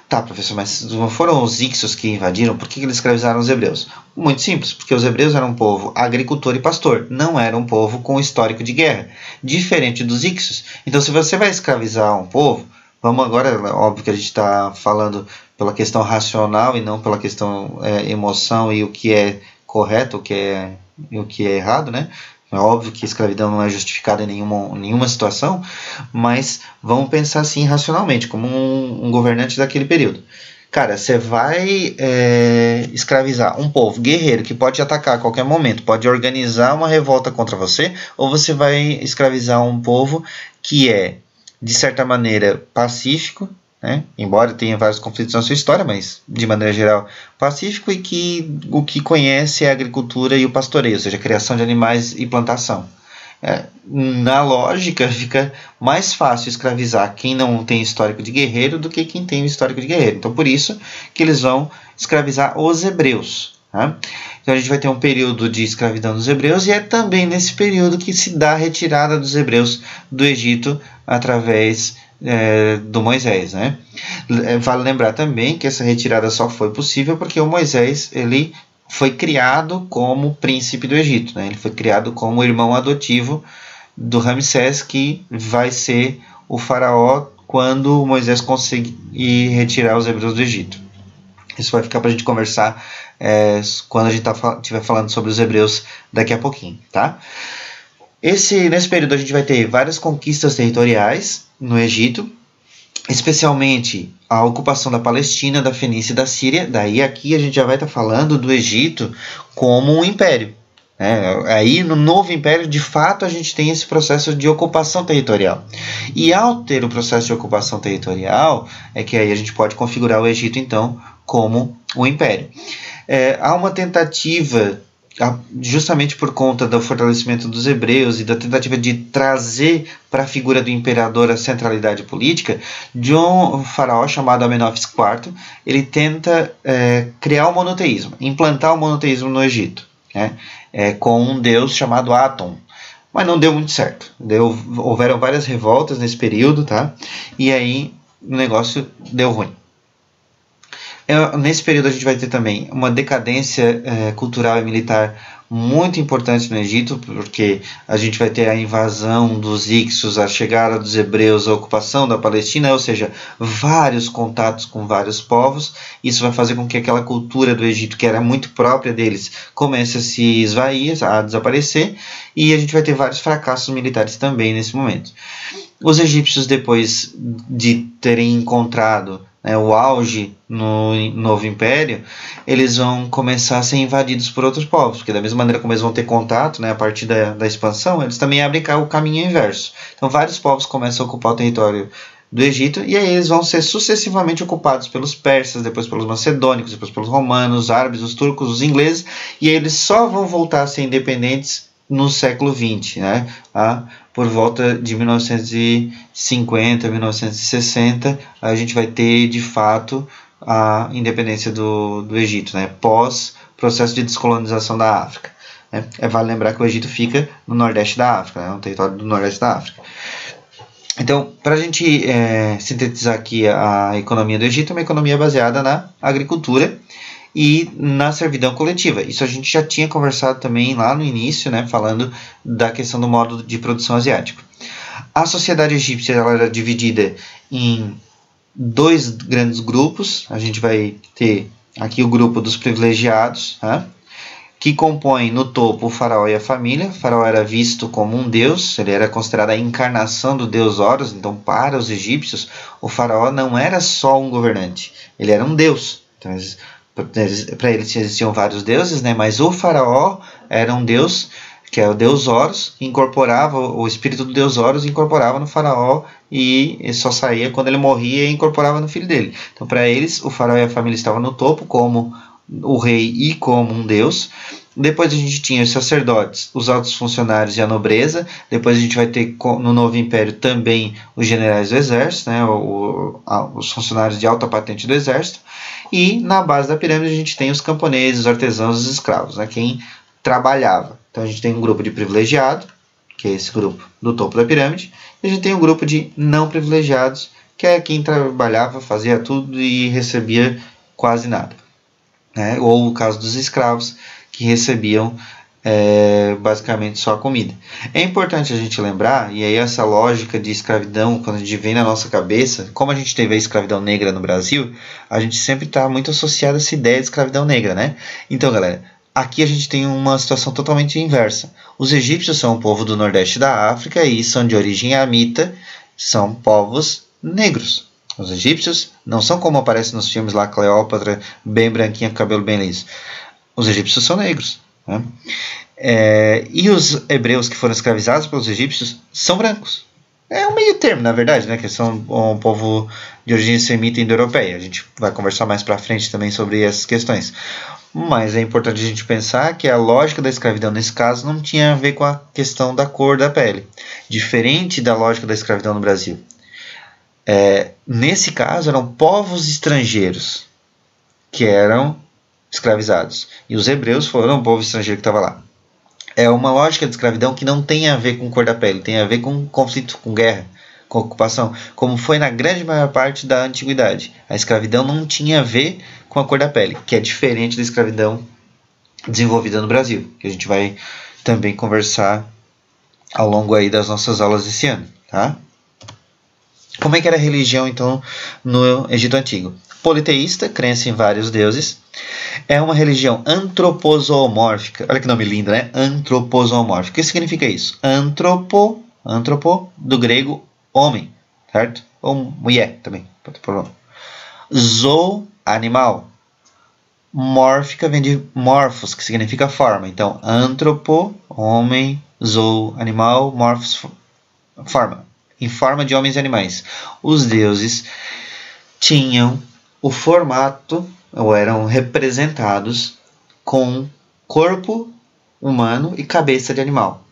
Tá, professor, mas não foram os Ixos que invadiram? Por que eles escravizaram os hebreus? Muito simples, porque os hebreus eram um povo agricultor e pastor, não era um povo com histórico de guerra, diferente dos Ixos. Então, se você vai escravizar um povo, vamos agora, óbvio que a gente está falando pela questão racional e não pela questão emoção e o que é correto, o que é errado, né? É óbvio que a escravidão não é justificada em nenhuma situação, mas vamos pensar assim racionalmente, como um governante daquele período. Cara, você vai escravizar um povo guerreiro que pode te atacar a qualquer momento, pode organizar uma revolta contra você, ou você vai escravizar um povo que é, de certa maneira, pacífico, né? Embora tenha vários conflitos na sua história, mas de maneira geral pacífico, e que o que conhece é a agricultura e o pastoreio, ou seja, a criação de animais e plantação. Na lógica, fica mais fácil escravizar quem não tem histórico de guerreiro do que quem tem histórico de guerreiro. Então, por isso que eles vão escravizar os hebreus. Tá? Então, a gente vai ter um período de escravidão dos hebreus, e é também nesse período que se dá a retirada dos hebreus do Egito através do Moisés, né? Vale lembrar também que essa retirada só foi possível porque o Moisés ele foi criado como príncipe do Egito, né? Ele foi criado como irmão adotivo do Ramsés, que vai ser o faraó quando Moisés conseguir retirar os hebreus do Egito. Isso vai ficar para a gente conversar quando a gente estiver falando sobre os hebreus daqui a pouquinho, tá? Nesse período a gente vai ter várias conquistas territoriais no Egito, especialmente a ocupação da Palestina, da Fenícia e da Síria. Daí aqui a gente já vai estar falando do Egito como um império. Aí no Novo Império, de fato, a gente tem esse processo de ocupação territorial. E ao ter o processo de ocupação territorial, é que aí a gente pode configurar o Egito, então, como um império. Há uma tentativa, justamente por conta do fortalecimento dos hebreus e da tentativa de trazer para a figura do imperador a centralidade política, de um faraó chamado Amenófis IV. Ele tenta criar o monoteísmo, implantar o monoteísmo no Egito, né? Com um deus chamado Aton. Mas não deu muito certo. Houveram várias revoltas nesse período, tá? E aí o negócio deu ruim. Nesse período a gente vai ter também uma decadência cultural e militar muito importante no Egito, porque a gente vai ter a invasão dos Hicsos, a chegada dos hebreus, a ocupação da Palestina, ou seja, vários contatos com vários povos. Isso vai fazer com que aquela cultura do Egito, que era muito própria deles, comece a se esvair, a desaparecer, e a gente vai ter vários fracassos militares também nesse momento. Os egípcios, depois de terem encontrado o auge no novo império, eles vão começar a ser invadidos por outros povos, porque da mesma maneira como eles vão ter contato, a partir da expansão, eles também abrem o caminho inverso. Então vários povos começam a ocupar o território do Egito, e aí eles vão ser sucessivamente ocupados pelos persas, depois pelos macedônicos, depois pelos romanos, os árabes, os turcos, os ingleses, e aí eles só vão voltar a ser independentes no século XX, por volta de 1950, 1960, a gente vai ter de fato a independência do Egito, pós processo de descolonização da África. Vale lembrar que o Egito fica no nordeste da África, no território do nordeste da África. Então, para a gente sintetizar aqui a economia do Egito, é uma economia baseada na agricultura e na servidão coletiva. Isso a gente já tinha conversado também lá no início, falando da questão do modo de produção asiático. A sociedade egípcia ela era dividida em dois grandes grupos. A gente vai ter aqui o grupo dos privilegiados, que compõem no topo o faraó e a família. O faraó era visto como um deus, ele era considerado a encarnação do deus Horus. Então, para os egípcios, o faraó não era só um governante, ele era um deus. Então, para eles existiam vários deuses, mas o faraó era um deus, que é o deus Horus, incorporava o espírito do deus Horus, incorporava no faraó e só saía quando ele morria e incorporava no filho dele. Então, para eles, o faraó e a família estavam no topo como o rei e como um deus. Depois a gente tinha os sacerdotes, os altos funcionários e a nobreza. Depois a gente vai ter no novo império também os generais do exército, os funcionários de alta patente do exército. E na base da pirâmide a gente tem os camponeses, os artesãos, os escravos, quem trabalhava. Então a gente tem um grupo de privilegiado, que é esse grupo do topo da pirâmide, e a gente tem um grupo de não privilegiados, que é quem trabalhava, fazia tudo e recebia quase nada. Ou o caso dos escravos, que recebiam basicamente só a comida. É importante a gente lembrar, e aí essa lógica de escravidão, quando a gente vem na nossa cabeça, como a gente teve a escravidão negra no Brasil, a gente sempre está muito associado a essa ideia de escravidão negra, Então, galera, aqui a gente tem uma situação totalmente inversa. Os egípcios são um povo do nordeste da África e são de origem amita, são povos negros. Os egípcios não são como aparece nos filmes lá, Cleópatra, bem branquinha, com cabelo bem liso. Os egípcios são negros. E os hebreus que foram escravizados pelos egípcios são brancos. É um meio termo, na verdade, que são um povo de origem semita e indo-europeia. A gente vai conversar mais para frente também sobre essas questões. Mas é importante a gente pensar que a lógica da escravidão nesse caso não tinha a ver com a questão da cor da pele. Diferente da lógica da escravidão no Brasil. Nesse caso eram povos estrangeiros que eram escravizados. E os hebreus foram um povo estrangeiro que estava lá. É uma lógica de escravidão que não tem a ver com cor da pele, tem a ver com conflito, com guerra, com ocupação, como foi na grande maior parte da antiguidade. A escravidão não tinha a ver com a cor da pele, que é diferente da escravidão desenvolvida no Brasil, que a gente vai também conversar ao longo aí das nossas aulas esse ano, Como é que era a religião, então, no Egito Antigo? Politeísta, crença em vários deuses. É uma religião antropozoomórfica. Olha que nome lindo, Antropozoomórfica. O que significa isso? Antropo, do grego homem, certo? Ou mulher também. Zoo, animal. Mórfica vem de morphos, que significa forma. Então, antropo, homem, zoo, animal, morphos, forma. Em forma de homens e animais. Os deuses tinham o formato, ou eram representados com corpo humano e cabeça de animal,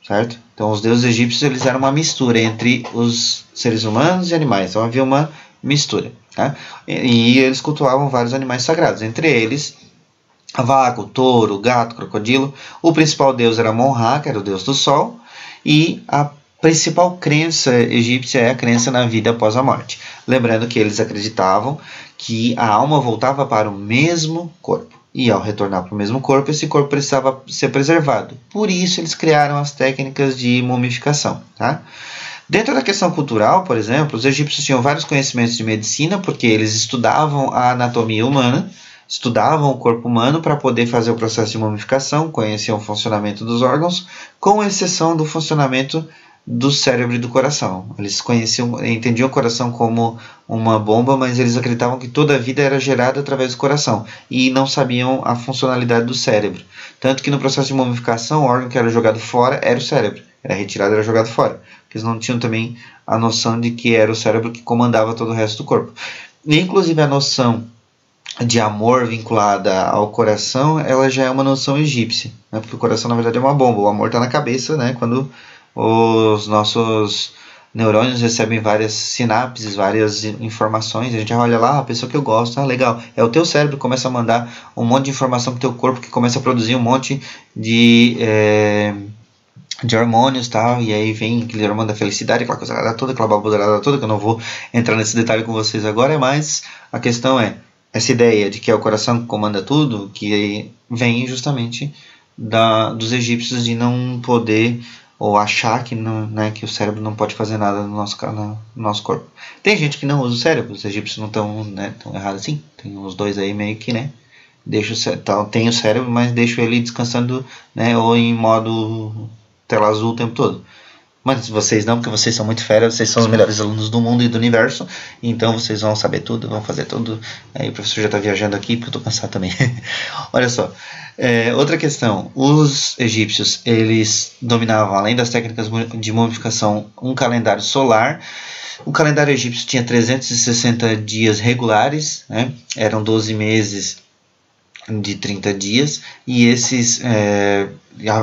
certo? Então os deuses egípcios eles eram uma mistura entre os seres humanos e animais, então havia uma mistura, E eles cultuavam vários animais sagrados, entre eles a vaca, o touro, o gato, o crocodilo. O principal deus era Mon-Ra, que era o deus do sol, e a principal crença egípcia é a crença na vida após a morte. Lembrando que eles acreditavam que a alma voltava para o mesmo corpo. E ao retornar para o mesmo corpo, esse corpo precisava ser preservado. Por isso eles criaram as técnicas de mumificação. Tá? Dentro da questão cultural, por exemplo, os egípcios tinham vários conhecimentos de medicina, porque eles estudavam a anatomia humana, estudavam o corpo humano para poder fazer o processo de mumificação, conheciam o funcionamento dos órgãos, com exceção do funcionamento do cérebro e do coração. Eles entendiam o coração como uma bomba, mas eles acreditavam que toda a vida era gerada através do coração e não sabiam a funcionalidade do cérebro. Tanto que no processo de mumificação, o órgão que era jogado fora era o cérebro. Era retirado, era jogado fora. Porque eles não tinham também a noção de que era o cérebro que comandava todo o resto do corpo. E, inclusive, a noção de amor vinculada ao coração, ela já é uma noção egípcia, né? Porque o coração, na verdade, é uma bomba. O amor está na cabeça, né? Quando os nossos neurônios recebem várias sinapses, várias informações, a gente olha lá, a pessoa que eu gosto, legal. É o teu cérebro que começa a mandar um monte de informação para o teu corpo, que começa a produzir um monte de hormônios, tal, e aí vem aquele hormônio da felicidade, aquela coisa toda, aquela baboseirada toda, que eu não vou entrar nesse detalhe com vocês agora, mas a questão é, essa ideia de que é o coração que comanda tudo, que vem justamente dos egípcios de não poder, ou achar que, não, né, que o cérebro não pode fazer nada no nosso corpo. Tem gente que não usa o cérebro, os egípcios não estão, né, tão errados assim, tem uns dois aí meio que, né, tem o cérebro, mas deixo ele descansando, né, ou em modo tela azul o tempo todo. Mas vocês não, porque vocês são muito fera, vocês são os melhores alunos do mundo e do universo, então vocês vão saber tudo, vão fazer tudo. Aí o professor já está viajando aqui, porque eu estou cansado também. Olha só, outra questão, os egípcios, eles dominavam, além das técnicas de mumificação, um calendário solar. O calendário egípcio tinha 360 dias regulares, né? Eram 12 meses de 30 dias, e esses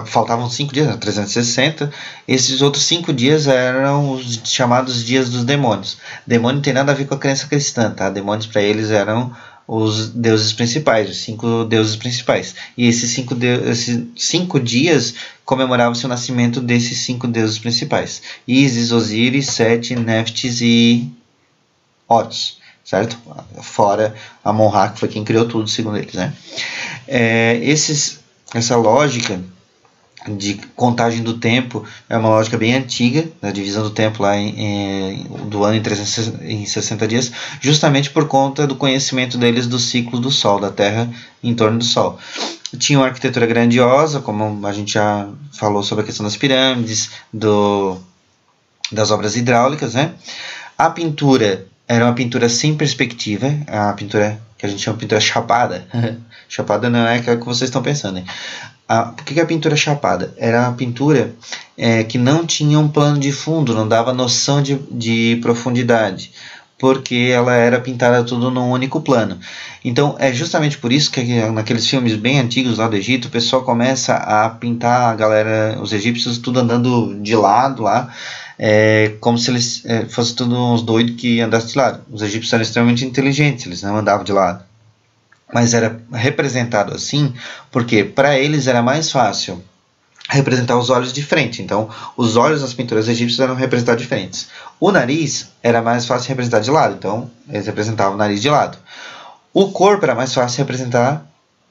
faltavam 5 dias, 360. Esses outros 5 dias eram os chamados dias dos demônios. Demônio não tem nada a ver com a crença cristã, tá? Demônios para eles eram os deuses principais, os 5 deuses principais. E esses 5 dias comemoravam-se o nascimento desses 5 deuses principais: Ísis, Osíris, Sete, Néftis e Horus. Certo? Fora Amon-Ra, que foi quem criou tudo, segundo eles, né? Essa lógica de contagem do tempo é uma lógica bem antiga, da divisão do tempo lá do ano em 60 dias, justamente por conta do conhecimento deles do ciclo do Sol, da Terra em torno do Sol. Tinha uma arquitetura grandiosa, como a gente já falou sobre a questão das pirâmides, das obras hidráulicas, né? A pintura era uma pintura sem perspectiva, a pintura que a gente chama de pintura chapada. Chapada não é aquela que vocês estão pensando, hein? Por que a pintura chapada? Era uma pintura que não tinha um plano de fundo, não dava noção de profundidade, porque ela era pintada tudo num único plano. Então é justamente por isso que naqueles filmes bem antigos lá do Egito, o pessoal começa a pintar a galera, os egípcios, tudo andando de lado lá, como se eles fossem todos uns doidos que andassem de lado. Os egípcios eram extremamente inteligentes, eles não andavam de lado. Mas era representado assim porque para eles era mais fácil representar os olhos de frente. Então, os olhos nas pinturas egípcias eram representados diferentes. O nariz era mais fácil de representar de lado, então eles representavam o nariz de lado. O corpo era mais fácil de representar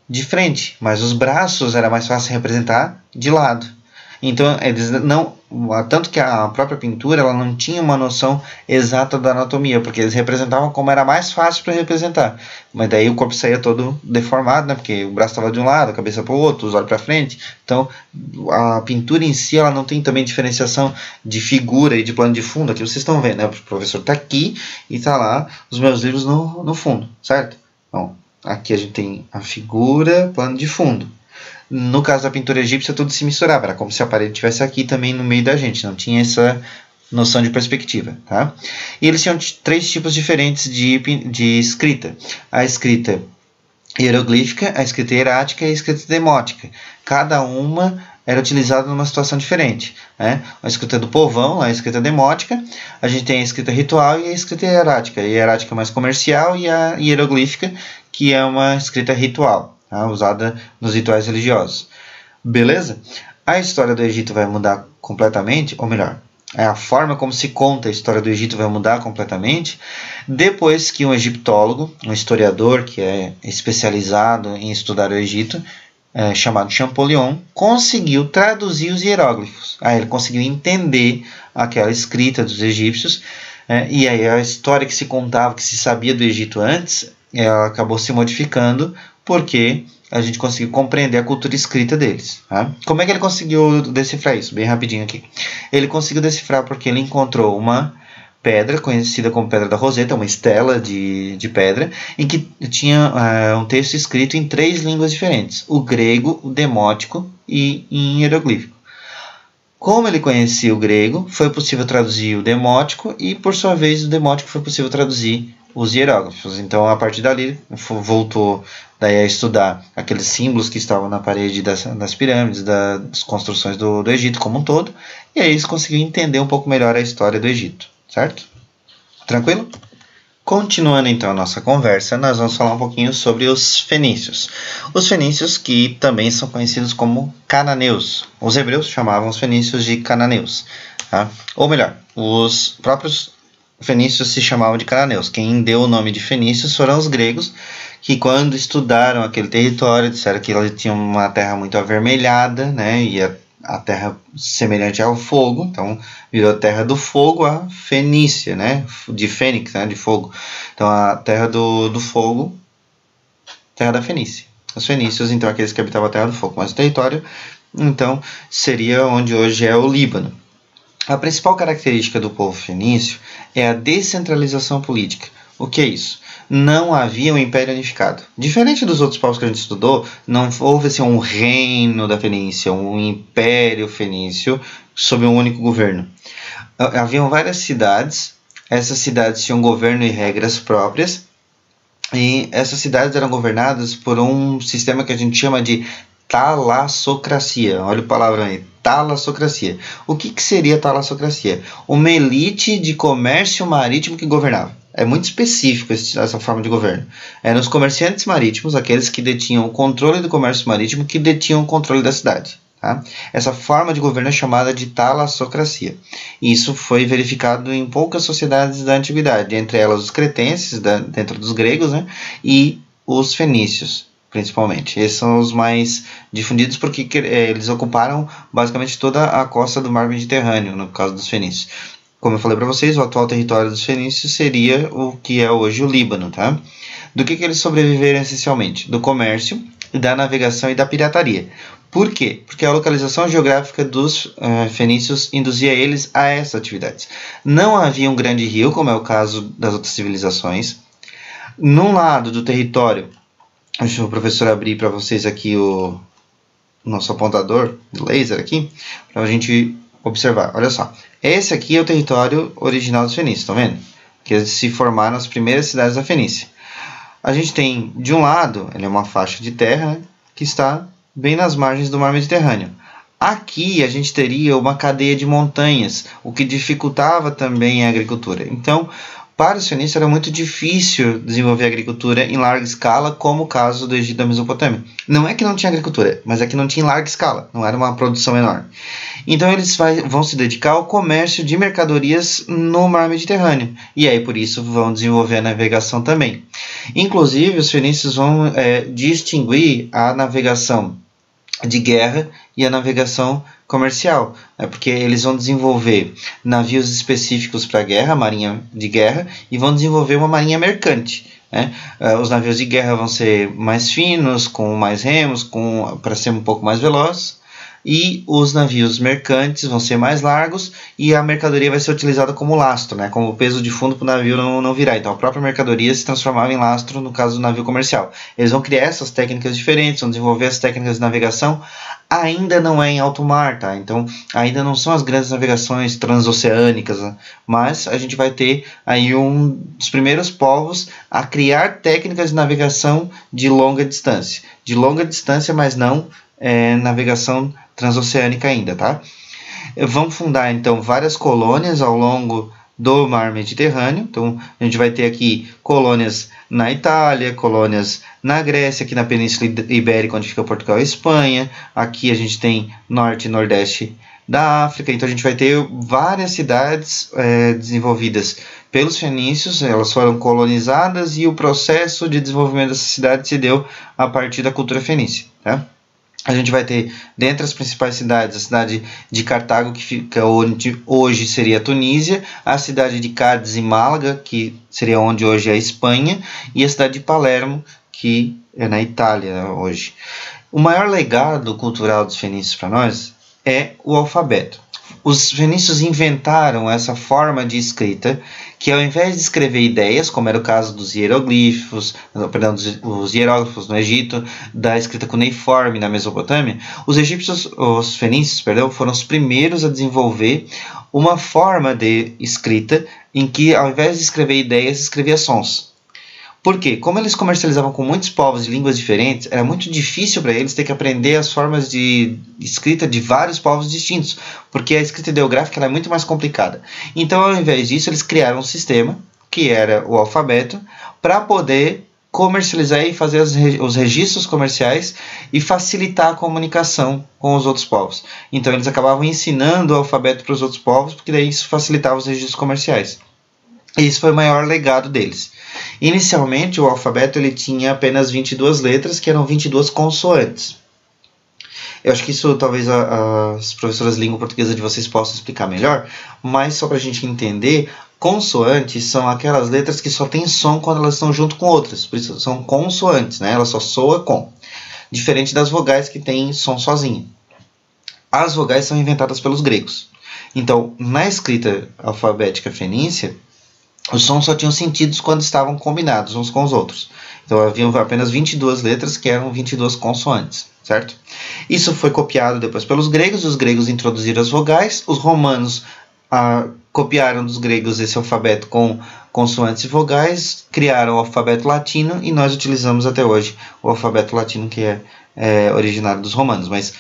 de frente, mas os braços era mais fácil de representar de lado. Então, eles não, tanto que a própria pintura ela não tinha uma noção exata da anatomia, porque eles representavam como era mais fácil para representar. Mas daí o corpo saía todo deformado, né? Porque o braço estava de um lado, a cabeça para o outro, os olhos para frente. Então, a pintura em si ela não tem também diferenciação de figura e de plano de fundo. Aqui vocês estão vendo, né? O professor está aqui e está lá os meus livros no fundo, certo? Então, aqui a gente tem a figura, plano de fundo. No caso da pintura egípcia, tudo se misturava. Era como se a parede estivesse aqui também no meio da gente. Não tinha essa noção de perspectiva. Tá? E eles tinham 3 tipos diferentes de escrita. A escrita hieroglífica, a escrita hierática e a escrita demótica. Cada uma era utilizada numa situação diferente. Né? A escrita do povão, a escrita demótica. A gente tem a escrita ritual e a escrita hierática. A hierática é mais comercial e a hieroglífica, que é uma escrita ritual. Usada nos rituais religiosos. Beleza? A história do Egito vai mudar completamente, ou melhor, a forma como se conta a história do Egito vai mudar completamente depois que um egiptólogo, um historiador que é especializado em estudar o Egito, chamado Champollion, conseguiu traduzir os hieróglifos. Aí ele conseguiu entender aquela escrita dos egípcios, e aí a história que se contava, que se sabia do Egito antes, ela acabou se modificando porque a gente conseguiu compreender a cultura escrita deles. Tá? Como é que ele conseguiu decifrar isso? Bem rapidinho aqui. Ele conseguiu decifrar porque ele encontrou uma pedra, conhecida como Pedra da Roseta, uma estela de pedra, em que tinha um texto escrito em 3 línguas diferentes, o grego, o demótico e em hieroglífico. Como ele conhecia o grego, foi possível traduzir o demótico e, por sua vez, o demótico foi possível traduzir os hieróglifos. Então, a partir dali, voltou daí a estudar aqueles símbolos que estavam na parede das pirâmides, das construções do Egito como um todo, e aí eles conseguiram entender um pouco melhor a história do Egito. Certo? Tranquilo? Continuando então a nossa conversa, nós vamos falar um pouquinho sobre os fenícios. Os fenícios que também são conhecidos como cananeus. Os hebreus chamavam os fenícios de cananeus. Tá? Ou melhor, os próprios fenícios se chamavam de cananeus. Quem deu o nome de fenícios foram os gregos, que quando estudaram aquele território, disseram que eles tinham uma terra muito avermelhada, né? E a terra semelhante ao fogo, então virou a terra do fogo, a Fenícia, né? De fênix, né? De fogo. Então a terra do fogo, terra da Fenícia. Os fenícios, então, aqueles que habitavam a terra do fogo. Mas o território, então, seria onde hoje é o Líbano. A principal característica do povo fenício é a descentralização política. O que é isso? Não havia um império unificado. Diferente dos outros povos que a gente estudou, não houve assim, um reino da Fenícia, um império fenício sob um único governo. Haviam várias cidades, essas cidades tinham governo e regras próprias, e essas cidades eram governadas por um sistema que a gente chama de talassocracia. Olha a palavra aí, talassocracia. O que seria talassocracia? Uma elite de comércio marítimo que governava. É muito específico essa forma de governo. Eram os comerciantes marítimos, aqueles que detinham o controle do comércio marítimo, que detinham o controle da cidade. Tá? Essa forma de governo é chamada de talassocracia. Isso foi verificado em poucas sociedades da antiguidade, entre elas os cretenses, dentro dos gregos, né? E os fenícios, principalmente. Esses são os mais difundidos porque eles ocuparam basicamente toda a costa do mar Mediterrâneo, no caso dos fenícios. Como eu falei para vocês, o atual território dos fenícios seria o que é hoje o Líbano. Tá? Do que eles sobreviveram essencialmente? Do comércio, da navegação e da pirataria. Por quê? Porque a localização geográfica dos fenícios induzia eles a essas atividades. Não havia um grande rio, como é o caso das outras civilizações. Num lado do território, deixa o professor abrir para vocês aqui o nosso apontador de laser aqui, para a gente observar. Olha só. Esse aqui é o território original dos fenícios, estão vendo? Que eles se formaram as primeiras cidades da Fenícia. A gente tem, de um lado, ele é uma faixa de terra, né, que está bem nas margens do mar Mediterrâneo. Aqui a gente teria uma cadeia de montanhas, o que dificultava também a agricultura. Então, para os fenícios era muito difícil desenvolver agricultura em larga escala, como o caso do Egito e da Mesopotâmia. Não é que não tinha agricultura, mas é que não tinha em larga escala, não era uma produção enorme. Então eles vão se dedicar ao comércio de mercadorias no mar Mediterrâneo, e aí por isso vão desenvolver a navegação também. Inclusive os fenícios vão distinguir a navegação de guerra e a navegação comercial, porque eles vão desenvolver navios específicos para a guerra, marinha de guerra, e vão desenvolver uma marinha mercante. Os navios de guerra vão ser mais finos, com mais remos, para ser um pouco mais velozes, e os navios mercantes vão ser mais largos e a mercadoria vai ser utilizada como lastro, né? Como peso de fundo para o navio não virar. Então a própria mercadoria se transformava em lastro no caso do navio comercial. Eles vão criar essas técnicas diferentes, vão desenvolver as técnicas de navegação. Ainda não é em alto mar, tá? Então ainda não são as grandes navegações transoceânicas, né? Mas a gente vai ter aí um dos primeiros povos a criar técnicas de navegação de longa distância. De longa distância, mas não navegação transoceânica ainda, tá? Vão fundar então várias colônias ao longo do mar Mediterrâneo. Então a gente vai ter aqui colônias na Itália, colônias na Grécia, aqui na Península Ibérica, onde fica Portugal e Espanha. Aqui a gente tem norte e nordeste da África. Então a gente vai ter várias cidades desenvolvidas pelos fenícios, elas foram colonizadas e o processo de desenvolvimento dessa cidade se deu a partir da cultura fenícia. Tá? A gente vai ter, dentre as principais cidades, a cidade de Cartago, que fica onde hoje seria a Tunísia, a cidade de Cádiz e Málaga, que seria onde hoje é a Espanha, e a cidade de Palermo, que é na Itália hoje. O maior legado cultural dos fenícios para nós é o alfabeto. Os fenícios inventaram essa forma de escrita que, ao invés de escrever ideias, como era o caso dos hieroglifos, os hieróglifos no Egito, da escrita cuneiforme na Mesopotâmia, os fenícios, foram os primeiros a desenvolver uma forma de escrita em que, ao invés de escrever ideias, escrevia sons. Por quê? Como eles comercializavam com muitos povos de línguas diferentes, era muito difícil para eles ter que aprender as formas de escrita de vários povos distintos, porque a escrita ideográfica ela é muito mais complicada. Então, ao invés disso, eles criaram um sistema, que era o alfabeto, para poder comercializar e fazer os registros comerciais e facilitar a comunicação com os outros povos. Então, eles acabavam ensinando o alfabeto para os outros povos, porque daí isso facilitava os registros comerciais. Esse foi o maior legado deles. Inicialmente, o alfabeto ele tinha apenas 22 letras, que eram 22 consoantes. Eu acho que isso talvez as professoras de língua portuguesa de vocês possam explicar melhor, mas só para a gente entender, consoantes são aquelas letras que só têm som quando elas estão junto com outras, por isso são consoantes, né? Ela só soa com, diferente das vogais que têm som sozinho. As vogais são inventadas pelos gregos. Então, na escrita alfabética fenícia, os sons só tinham sentidos quando estavam combinados uns com os outros. Então haviam apenas 22 letras que eram 22 consoantes, certo? Isso foi copiado depois pelos gregos, os gregos introduziram as vogais, os romanos copiaram dos gregos esse alfabeto com consoantes e vogais, criaram o alfabeto latino e nós utilizamos até hoje o alfabeto latino que é originário dos romanos, mas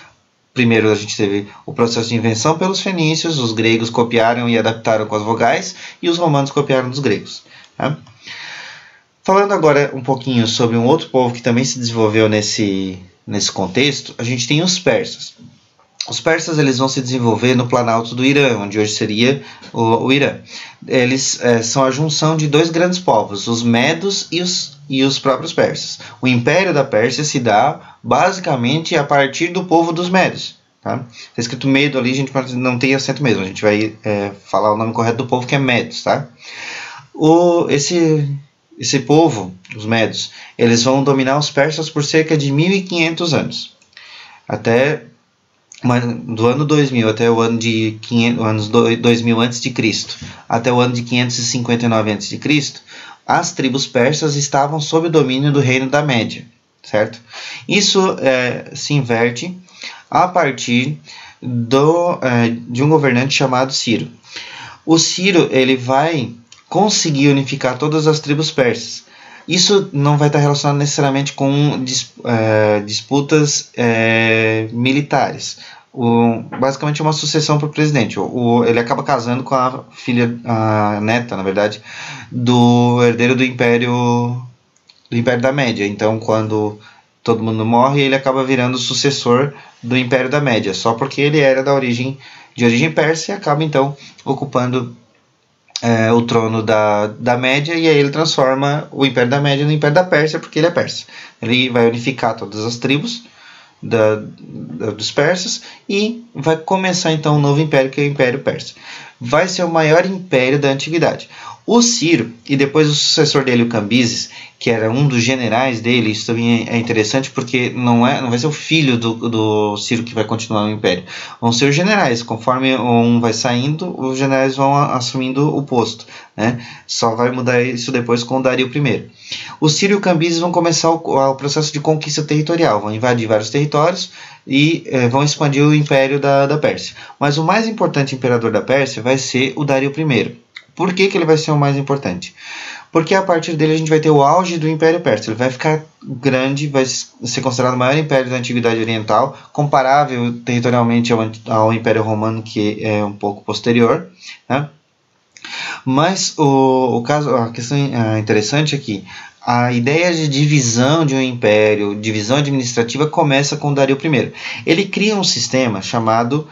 primeiro a gente teve o processo de invenção pelos fenícios, os gregos copiaram e adaptaram com as vogais e os romanos copiaram dos gregos. Tá? Falando agora um pouquinho sobre um outro povo que também se desenvolveu nesse contexto, a gente tem os persas. Os persas eles vão se desenvolver no planalto do Irã, onde hoje seria o Irã. Eles são a junção de dois grandes povos, os medos e os próprios persas. O Império da Pérsia se dá basicamente a partir do povo dos medos. Tá? Está escrito medo ali, a gente não tem acento mesmo, a gente vai falar o nome correto do povo que é medos. Tá? Esse povo, os medos, eles vão dominar os persas por cerca de 1500 anos. Do ano 2000 até o ano de 2000 a.C., até o ano de 559 a.C., as tribos persas estavam sob o domínio do Reino da Média, certo? Isso se inverte a partir de um governante chamado Ciro. O Ciro ele vai conseguir unificar todas as tribos persas. Isso não vai estar relacionado necessariamente com disputas militares. Basicamente é uma sucessão para o presidente. Ele acaba casando com a neta, na verdade, do herdeiro do Império da Média. Então, quando todo mundo morre, ele acaba virando o sucessor do Império da Média, só porque ele era de origem persa e acaba então ocupando o trono da Média, e aí ele transforma o Império da Média no Império da Pérsia, porque ele é persa. Ele vai unificar todas as tribos dos persas e vai começar então um novo império, que é o Império Persa. Vai ser o maior império da antiguidade. O Ciro e depois o sucessor dele, o Cambises, que era um dos generais dele, isso também é interessante porque não vai ser o filho do Ciro que vai continuar o império. Vão ser os generais, conforme um vai saindo, os generais vão assumindo o posto. Né? Só vai mudar isso depois com o Dario I. O Ciro e o Cambises vão começar o processo de conquista territorial, vão invadir vários territórios e vão expandir o império da Pérsia. Mas o mais importante imperador da Pérsia vai ser o Dario I. Por que ele vai ser o mais importante? Porque a partir dele a gente vai ter o auge do Império Persa. Ele vai ficar grande, vai ser considerado o maior império da Antiguidade Oriental, comparável territorialmente ao Império Romano, que é um pouco posterior. Né? Mas a questão interessante é que a ideia de divisão de um império, divisão administrativa, começa com Dario I. Ele cria um sistema chamado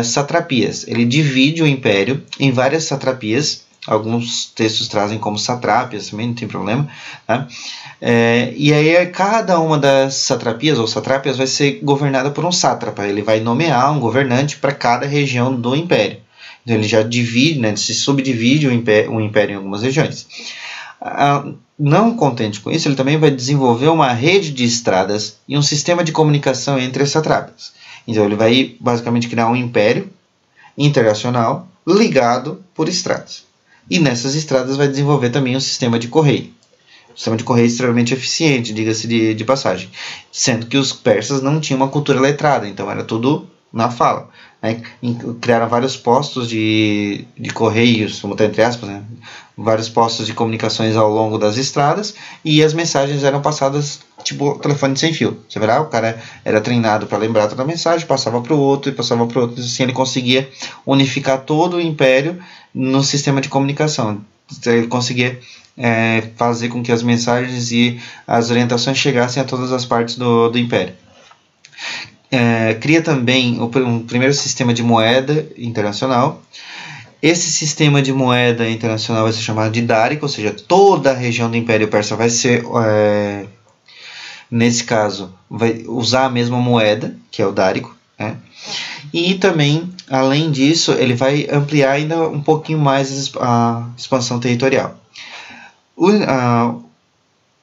satrapias. Ele divide o império em várias satrapias. Alguns textos trazem como satrápias, também não tem problema. Tá? E aí cada uma das satrapias ou satrápias vai ser governada por um sátrapa. Ele vai nomear um governante para cada região do império. Então ele já divide, né, se subdivide o império em algumas regiões. Não contente com isso, ele também vai desenvolver uma rede de estradas e um sistema de comunicação entre as satrapias. Então ele vai basicamente criar um império internacional ligado por estradas. E nessas estradas vai desenvolver também um sistema de correio. Um sistema de correio extremamente eficiente, diga-se de passagem. Sendo que os persas não tinham uma cultura letrada, então era tudo na fala. Né? Criaram vários postos de correios, vamos botar entre aspas, né? Vários postos de comunicações ao longo das estradas, e as mensagens eram passadas tipo telefone sem fio. Você verá, o cara era treinado para lembrar toda a mensagem, passava para o outro e passava para o outro, assim ele conseguia unificar todo o império no sistema de comunicação. Ele conseguia fazer com que as mensagens e as orientações chegassem a todas as partes do império. Cria também um primeiro sistema de moeda internacional. Esse sistema de moeda internacional vai ser chamado de dárico, ou seja, toda a região do Império Persa vai ser, nesse caso, vai usar a mesma moeda, que é o dárico. Né? E também, além disso, ele vai ampliar ainda um pouquinho mais a expansão territorial.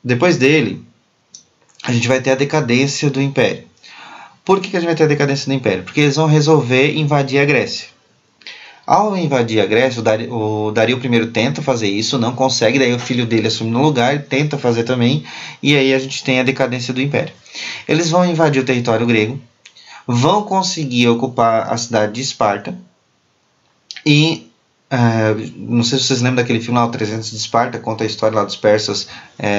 Depois dele, a gente vai ter a decadência do Império. Por que a gente vai ter a decadência do Império? Porque eles vão resolver invadir a Grécia. Ao invadir a Grécia, o Dario I tenta fazer isso, não consegue, daí o filho dele assume no lugar, ele tenta fazer também, e aí a gente tem a decadência do Império. Eles vão invadir o território grego, vão conseguir ocupar a cidade de Esparta, e não sei se vocês lembram daquele filme lá, o 300 de Esparta, conta a história lá dos persas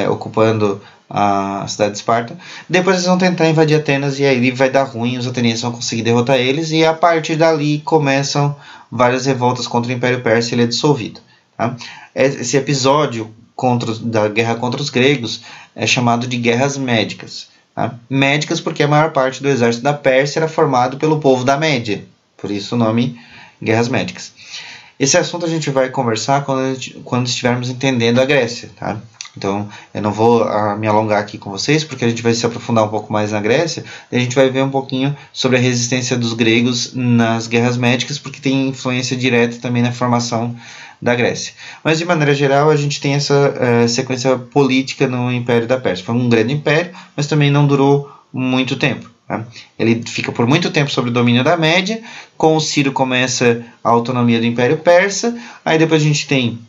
ocupando a cidade de Esparta. Depois eles vão tentar invadir Atenas e aí vai dar ruim, os atenienses vão conseguir derrotar eles, e a partir dali começam várias revoltas contra o Império Persa e ele é dissolvido. Tá? Esse episódio da guerra contra os gregos é chamado de Guerras Médicas. Tá? Médicas porque a maior parte do exército da Pérsia era formado pelo povo da Média, por isso o nome Guerras Médicas. Esse assunto a gente vai conversar quando estivermos entendendo a Grécia. Tá? Então, eu não vou me alongar aqui com vocês, porque a gente vai se aprofundar um pouco mais na Grécia, e a gente vai ver um pouquinho sobre a resistência dos gregos nas guerras médicas, porque tem influência direta também na formação da Grécia. Mas, de maneira geral, a gente tem essa sequência política no Império da Pérsia. Foi um grande império, mas também não durou muito tempo. Tá? Ele fica por muito tempo sob o domínio da Média, com o Ciro começa a autonomia do Império Persa, aí depois a gente tem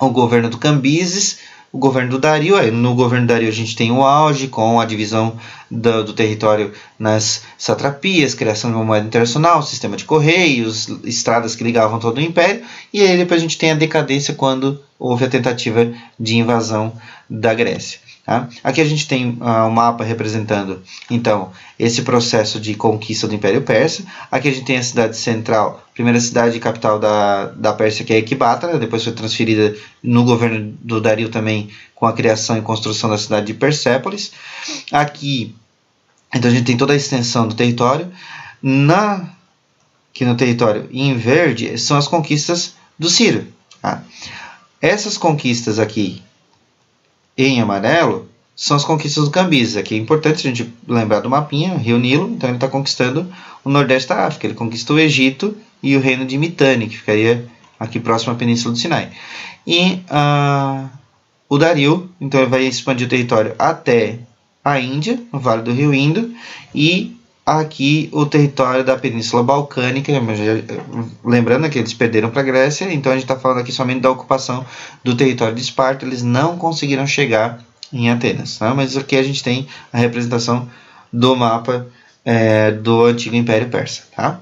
o governo do Cambises, o governo do Dario. No governo do Dario a gente tem o auge com a divisão do território nas satrapias, criação de uma moeda internacional, sistema de correios, estradas que ligavam todo o império, e aí depois a gente tem a decadência quando houve a tentativa de invasão da Grécia. Tá? Aqui a gente tem um mapa representando então esse processo de conquista do Império Persa. Aqui a gente tem a cidade central, primeira cidade e capital da Pérsia, que é Ecbátana, depois foi transferida no governo do Dario também com a criação e construção da cidade de Persépolis. Aqui então a gente tem toda a extensão do território. Aqui no território em verde são as conquistas do Ciro. Tá? Essas conquistas aqui em amarelo são as conquistas do Cambises. Aqui é importante a gente lembrar do mapinha, Rio Nilo, então ele está conquistando o Nordeste da África, ele conquistou o Egito e o reino de Mitanni, que ficaria aqui próximo à Península do Sinai. E o Dario, então ele vai expandir o território até a Índia, no Vale do Rio Indo, e aqui o território da Península Balcânica, lembrando que eles perderam para a Grécia, então a gente está falando aqui somente da ocupação do território de Esparta, eles não conseguiram chegar em Atenas, tá? Mas aqui a gente tem a representação do mapa do antigo Império Persa. Tá?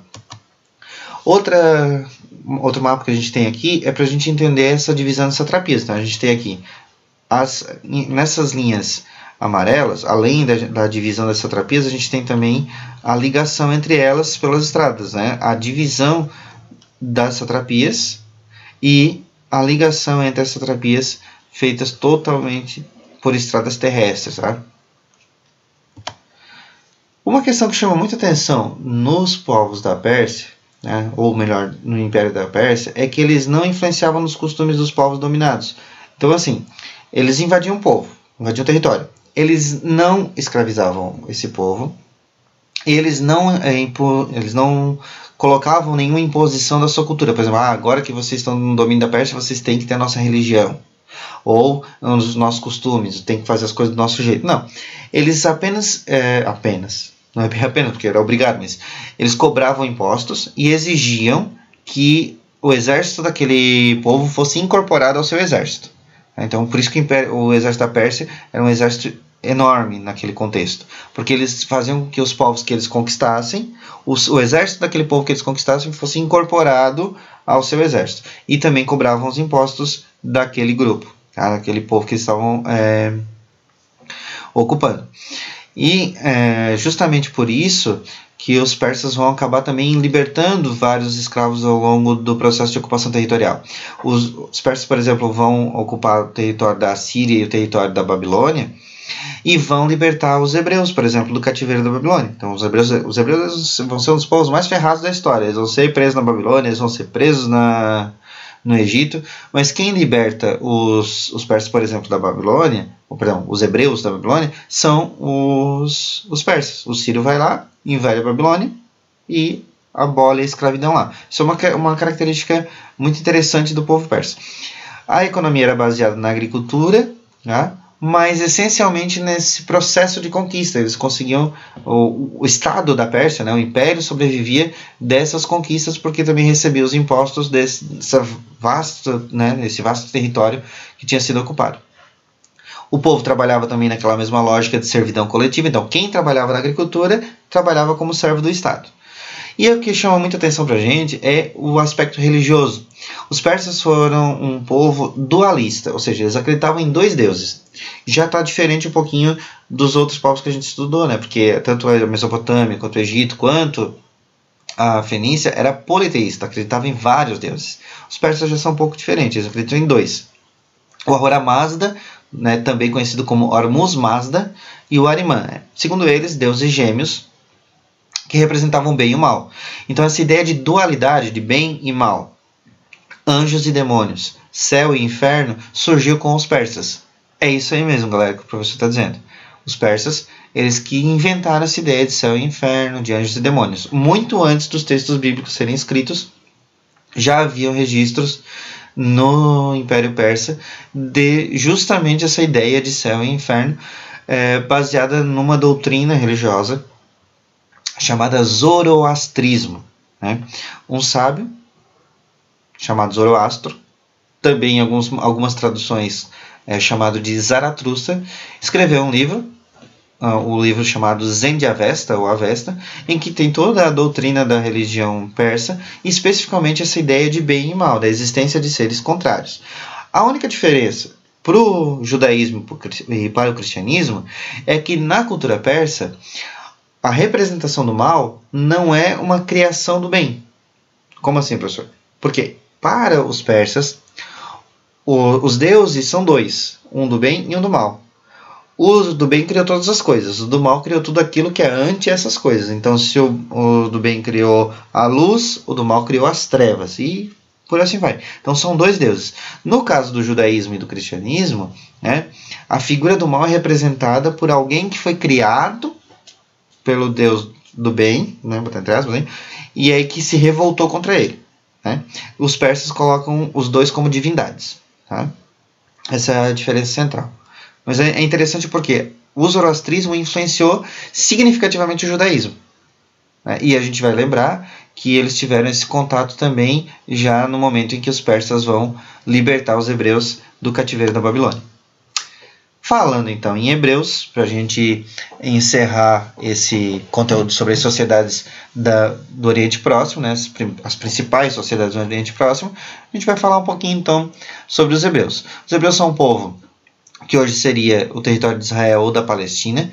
Outro mapa que a gente tem aqui é para a gente entender essa divisão de satrapias. Então a gente tem aqui, nessas linhas amarelas, além da divisão das satrapias, a gente tem também a ligação entre elas pelas estradas, né? A divisão das satrapias e a ligação entre as satrapias feitas totalmente por estradas terrestres. Tá? Uma questão que chama muita atenção nos povos da Pérsia né, ou melhor, no Império da Pérsia, é que eles não influenciavam nos costumes dos povos dominados. Então, assim, eles invadiam o povo, invadiam o território. Eles não escravizavam esse povo, eles não colocavam nenhuma imposição da sua cultura. Por exemplo, agora que vocês estão no domínio da Pérsia, vocês têm que ter a nossa religião. Ou os nossos costumes, tem que fazer as coisas do nosso jeito. Não, eles apenas, não é bem apenas, porque era obrigado, mas eles cobravam impostos e exigiam que o exército daquele povo fosse incorporado ao seu exército. Então, por isso que o exército da Pérsia era um exército enorme naquele contexto, porque eles faziam que os povos que eles conquistassem, o exército daquele povo que eles conquistassem fosse incorporado ao seu exército, e também cobravam os impostos daquele grupo, tá? Daquele povo que eles estavam ocupando. E justamente por isso que os persas vão acabar também libertando vários escravos ao longo do processo de ocupação territorial. Os persas, por exemplo, vão ocupar o território da Síria e o território da Babilônia, e vão libertar os hebreus, por exemplo, do cativeiro da Babilônia. Então, os hebreus vão ser um dos povos mais ferrados da história. Eles vão ser presos na Babilônia, eles vão ser presos no Egito. Mas quem liberta os persas, por exemplo, da Babilônia, os hebreus da Babilônia, são os persas. O sírio vai lá, invade a Babilônia e abole a escravidão lá. Isso é uma característica muito interessante do povo persa. A economia era baseada na agricultura, né? Mas essencialmente nesse processo de conquista. Eles conseguiam, o Estado da Pérsia, né, o Império, sobrevivia dessas conquistas porque também recebia os impostos desse vasto território que tinha sido ocupado. O povo trabalhava também naquela mesma lógica de servidão coletiva, então quem trabalhava na agricultura trabalhava como servo do Estado. E o que chama muita atenção para a gente é o aspecto religioso. Os persas foram um povo dualista, ou seja, eles acreditavam em dois deuses. Já está diferente um pouquinho dos outros povos que a gente estudou, né? Porque tanto a Mesopotâmia, quanto o Egito, quanto a Fenícia era politeísta, acreditava em vários deuses. Os persas já são um pouco diferentes, eles acreditam em dois. O Ahura Mazda, né, também conhecido como Hormuz Mazda, e o Ahriman. Segundo eles, deuses gêmeos, que representavam o bem e o mal. Então essa ideia de dualidade, de bem e mal, anjos e demônios, céu e inferno, surgiu com os persas. É isso aí mesmo, galera, que o professor está dizendo. Os persas, eles que inventaram essa ideia de céu e inferno, de anjos e demônios. Muito antes dos textos bíblicos serem escritos, já haviam registros no Império Persa de justamente essa ideia de céu e inferno, baseada numa doutrina religiosa chamada zoroastrismo, né? Um sábio chamado Zoroastro, também em algumas traduções chamado de Zaratustra, escreveu um livro, o livro chamado Zen de Avesta, ou Avesta, em que tem toda a doutrina da religião persa, e especificamente essa ideia de bem e mal, da existência de seres contrários. A única diferença para o judaísmo e para o cristianismo é que na cultura persa, a representação do mal não é uma criação do bem. Como assim, professor? Porque para os persas, os deuses são dois, um do bem e um do mal. O do bem criou todas as coisas, o do mal criou tudo aquilo que é anti essas coisas. Então, se o do bem criou a luz, o do mal criou as trevas, e por assim vai. Então, são dois deuses. No caso do judaísmo e do cristianismo, né, a figura do mal é representada por alguém que foi criado pelo Deus do bem, né, entre aspas, né, e aí que se revoltou contra ele, né? Os persas colocam os dois como divindades, tá? Essa é a diferença central. Mas é interessante porque o zoroastrismo influenciou significativamente o judaísmo, né? E a gente vai lembrar que eles tiveram esse contato também já no momento em que os persas vão libertar os hebreus do cativeiro da Babilônia. Falando então em Hebreus, para a gente encerrar esse conteúdo sobre as sociedades do Oriente Próximo, né, as principais sociedades do Oriente Próximo, a gente vai falar um pouquinho então sobre os Hebreus. Os Hebreus são um povo que hoje seria o território de Israel ou da Palestina.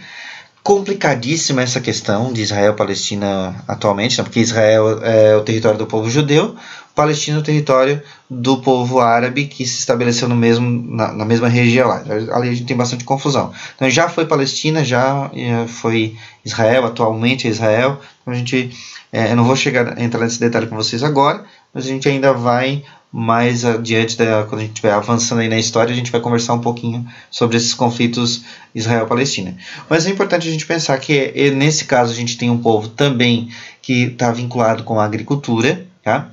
Complicadíssima essa questão de Israel e Palestina atualmente, né, porque Israel é o território do povo judeu, Palestina é o território do povo árabe que se estabeleceu na mesma região lá. Ali a gente tem bastante confusão. Então já foi Palestina, já foi Israel, atualmente é Israel. Então a gente Eu não vou entrar nesse detalhe com vocês agora, mas a gente ainda vai mais adiante, quando a gente estiver avançando aí na história, a gente vai conversar um pouquinho sobre esses conflitos Israel-Palestina. Mas é importante a gente pensar que nesse caso a gente tem um povo também que está vinculado com a agricultura, tá?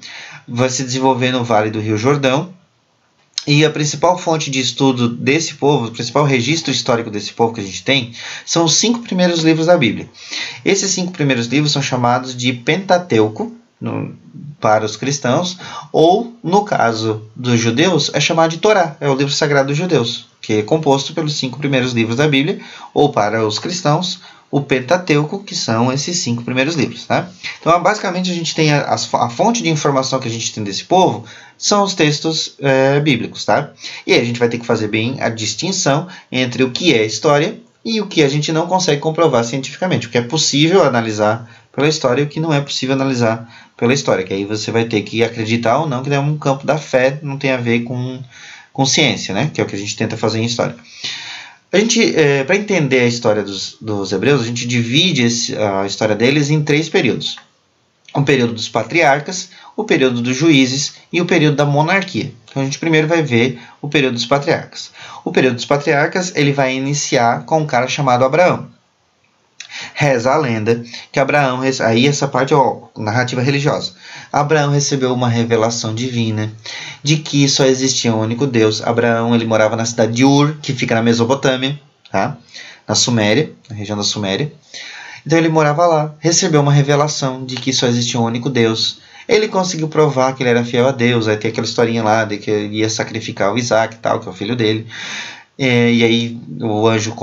Vai se desenvolver no Vale do Rio Jordão, e a principal fonte de estudo desse povo, o principal registro histórico desse povo que a gente tem, são os 5 primeiros livros da Bíblia. Esses 5 primeiros livros são chamados de Pentateuco, para os cristãos, ou, no caso dos judeus, é chamado de Torá, é o livro sagrado dos judeus, que é composto pelos 5 primeiros livros da Bíblia, ou para os cristãos, o Pentateuco, que são esses 5 primeiros livros. Tá? Então, basicamente, a gente tem a fonte de informação que a gente tem desse povo, são os textos bíblicos. Tá? E aí a gente vai ter que fazer bem a distinção entre o que é história e o que a gente não consegue comprovar cientificamente, o que é possível analisar pela história e o que não é possível analisar pela história, que aí você vai ter que acreditar ou não, que é um campo da fé, não tem a ver com ciência, né? Que é o que a gente tenta fazer em história. A gente, para entender a história dos hebreus, a gente divide a história deles em 3 períodos. O período dos patriarcas, o período dos juízes e o período da monarquia. Então a gente primeiro vai ver o período dos patriarcas. O período dos patriarcas ele vai iniciar com um cara chamado Abraão. Reza a lenda que Abraão, aí essa parte é narrativa religiosa. Abraão recebeu uma revelação divina de que só existia um único Deus. Abraão ele morava na cidade de Ur, que fica na Mesopotâmia, tá? Na Suméria, na região da Suméria. Então ele morava lá, recebeu uma revelação de que só existia um único Deus. Ele conseguiu provar que ele era fiel a Deus. Aí tem aquela historinha lá de que ele ia sacrificar o Isaac, tal, que é o filho dele. E aí o anjo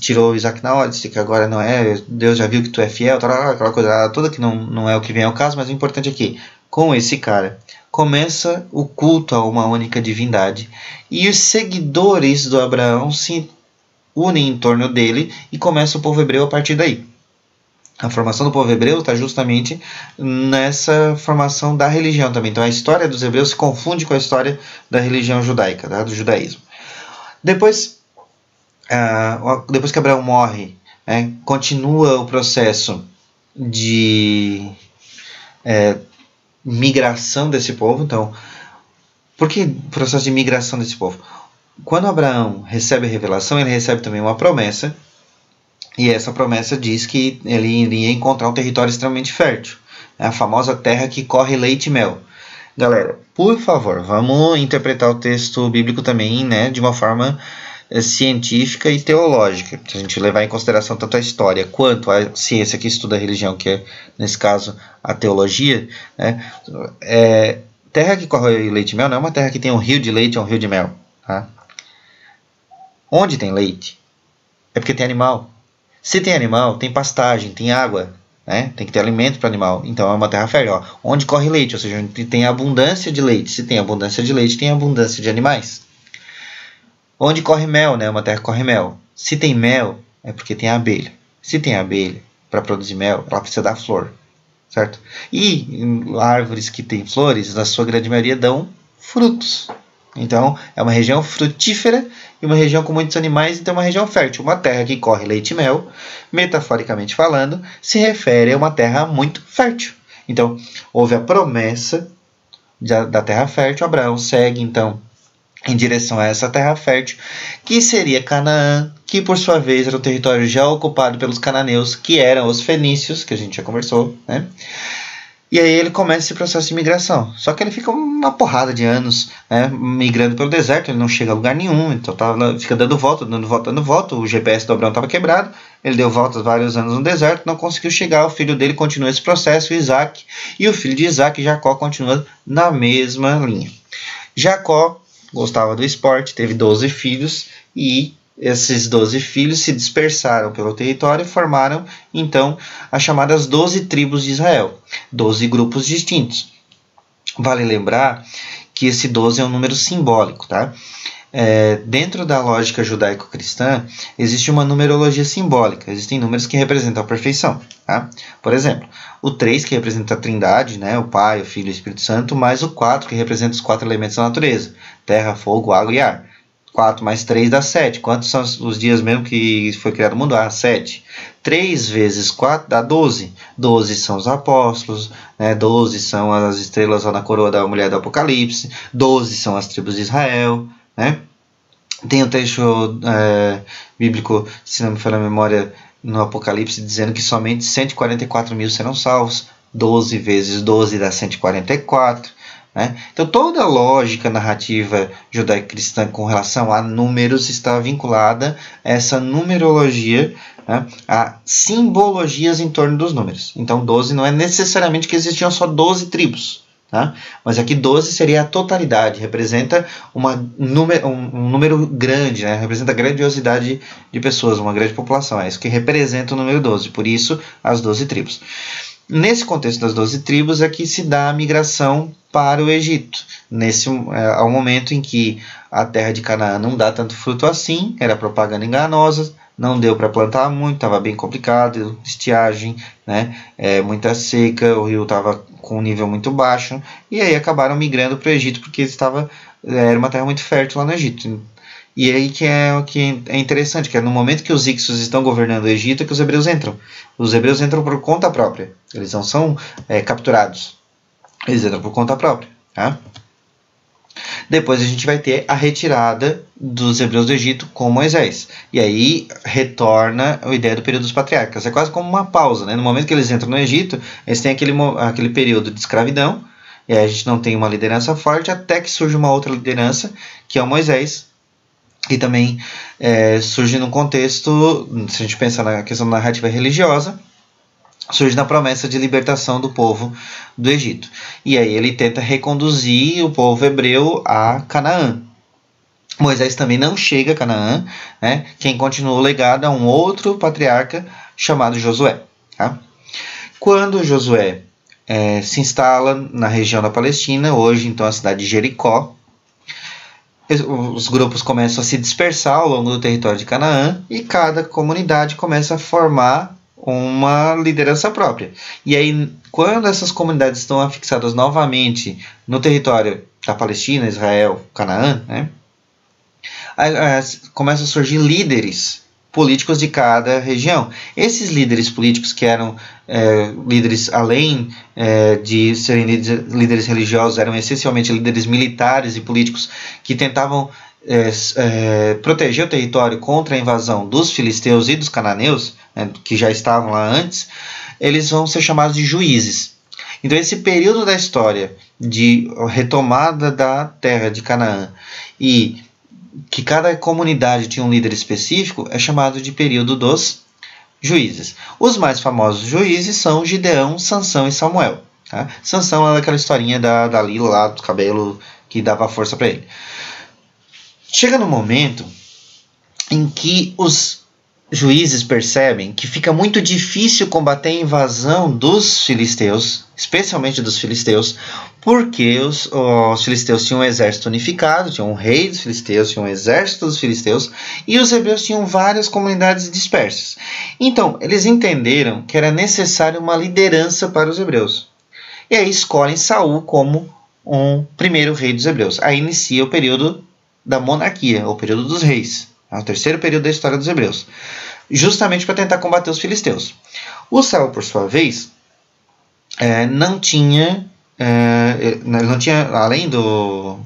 tirou o Isaac na hora, disse que agora não é, Deus já viu que tu é fiel, aquela coisa toda que não é o que vem ao caso, mas o importante é que com esse cara começa o culto a uma única divindade e os seguidores do Abraão se unem em torno dele e começa o povo hebreu a partir daí. A formação do povo hebreu está justamente nessa formação da religião também. Então a história dos hebreus se confunde com a história da religião judaica, tá? Do judaísmo. Depois que Abraão morre, continua o processo de migração desse povo. Então, por que o processo de migração desse povo? Quando Abraão recebe a revelação, ele recebe também uma promessa, e essa promessa diz que ele iria encontrar um território extremamente fértil, a famosa terra que corre leite e mel. Galera, por favor, vamos interpretar o texto bíblico também, né, de uma forma científica e teológica. Se a gente levar em consideração tanto a história quanto a ciência que estuda a religião, que é, nesse caso, a teologia, né, terra que corre leite e mel não é uma terra que tem um rio de leite ou um rio de mel. Tá? Onde tem leite? É porque tem animal. Se tem animal, tem pastagem, tem água. Né? Tem que ter alimento para o animal. Então é uma terra fértil. Ó. Onde corre leite, ou seja, onde tem abundância de leite. Se tem abundância de leite, tem abundância de animais. Onde corre mel, né? Uma terra que corre mel. Se tem mel, é porque tem abelha. Se tem abelha, para produzir mel, ela precisa dar flor. Certo? E árvores que têm flores, na sua grande maioria, dão frutos. Então, é uma região frutífera e uma região com muitos animais, então é uma região fértil. Uma terra que corre leite e mel, metaforicamente falando, se refere a uma terra muito fértil. Então, houve a promessa da terra fértil. Abraão segue, então, em direção a essa terra fértil, que seria Canaã, que por sua vez era um território já ocupado pelos cananeus, que eram os fenícios, que a gente já conversou, né? E aí ele começa esse processo de migração. Só que ele fica uma porrada de anos, né, migrando pelo deserto, ele não chega a lugar nenhum, então fica dando volta. O GPS do Abraão estava quebrado, ele deu voltas vários anos no deserto, não conseguiu chegar, o filho dele continua esse processo, Isaac, e o filho de Isaac, Jacó, continua na mesma linha. Jacó gostava do esporte, teve 12 filhos, e esses 12 filhos se dispersaram pelo território e formaram, então, as chamadas 12 tribos de Israel, 12 grupos distintos. Vale lembrar que esse 12 é um número simbólico, tá? Dentro da lógica judaico-cristã, existe uma numerologia simbólica, existem números que representam a perfeição. Tá? Por exemplo, o 3 que representa a trindade, né? O Pai, o Filho e o Espírito Santo, mais o 4 que representa os 4 elementos da natureza, terra, fogo, água e ar. 4 mais 3 dá 7. Quantos são os dias mesmo que foi criado o mundo? 7. 3 vezes 4 dá 12. 12 são os apóstolos, né? 12 são as estrelas na coroa da mulher do Apocalipse. 12 são as tribos de Israel, né? Tem um trecho bíblico, se não me falha a memória, no Apocalipse, dizendo que somente 144 mil serão salvos. 12 vezes 12 dá 144. Né? Então toda a lógica narrativa judaico-cristã com relação a números está vinculada a essa numerologia, né? A simbologias em torno dos números. Então 12 não é necessariamente que existiam só 12 tribos, tá? Mas aqui 12 seria a totalidade, representa um número grande, né? Representa a grandiosidade de pessoas, uma grande população, é isso que representa o número 12, por isso as 12 tribos. Nesse contexto das 12 tribos é que se dá a migração para o Egito. Ao momento em que a terra de Canaã não dá tanto fruto assim, era propaganda enganosa, não deu para plantar muito, estava bem complicado, estiagem, né? Muita seca, o rio estava com um nível muito baixo, e aí acabaram migrando para o Egito, porque era uma terra muito fértil lá no Egito. E aí que é interessante, que é no momento que os Hicsos estão governando o Egito, é que os hebreus entram. Os hebreus entram por conta própria, eles não são capturados, eles entram por conta própria. Tá? Depois a gente vai ter a retirada dos hebreus do Egito com Moisés. E aí retorna a ideia do período dos patriarcas. É quase como uma pausa, né? No momento que eles entram no Egito, eles têm aquele período de escravidão, e aí a gente não tem uma liderança forte, até que surge uma outra liderança, que é o Moisés, que também surge num contexto, se a gente pensar na questão da narrativa religiosa, surge na promessa de libertação do povo do Egito. E aí ele tenta reconduzir o povo hebreu a Canaã. Moisés também não chega a Canaã, né? Quem continua o legado é um outro patriarca chamado Josué. Tá? Quando Josué se instala na região da Palestina, hoje então a cidade de Jericó, os grupos começam a se dispersar ao longo do território de Canaã e cada comunidade começa a formar uma liderança própria. E aí, quando essas comunidades estão afixadas novamente no território da Palestina, Israel, Canaã, né, começam a surgir líderes políticos de cada região. Esses líderes políticos, que eram líderes, além de serem líderes religiosos, eram essencialmente líderes militares e políticos que tentavam proteger o território contra a invasão dos filisteus e dos cananeus, né, que já estavam lá antes. Eles vão ser chamados de juízes. Então esse período da história de retomada da terra de Canaã e que cada comunidade tinha um líder específico é chamado de período dos juízes. Os mais famosos juízes são Gideão, Sansão e Samuel. Tá? Sansão é aquela historinha da Dalila lá, do cabelo que dava força para ele. Chega no momento em que os juízes percebem que fica muito difícil combater a invasão dos filisteus, especialmente dos filisteus, porque os filisteus tinham um exército unificado, tinham um rei dos filisteus, tinham um exército dos filisteus, e os hebreus tinham várias comunidades dispersas. Então, eles entenderam que era necessário uma liderança para os hebreus. E aí escolhem Saul como um primeiro rei dos hebreus. Aí inicia o período da monarquia, o período dos reis. É o terceiro período da história dos hebreus, justamente para tentar combater os filisteus. O Saul, por sua vez, não tinha, além do...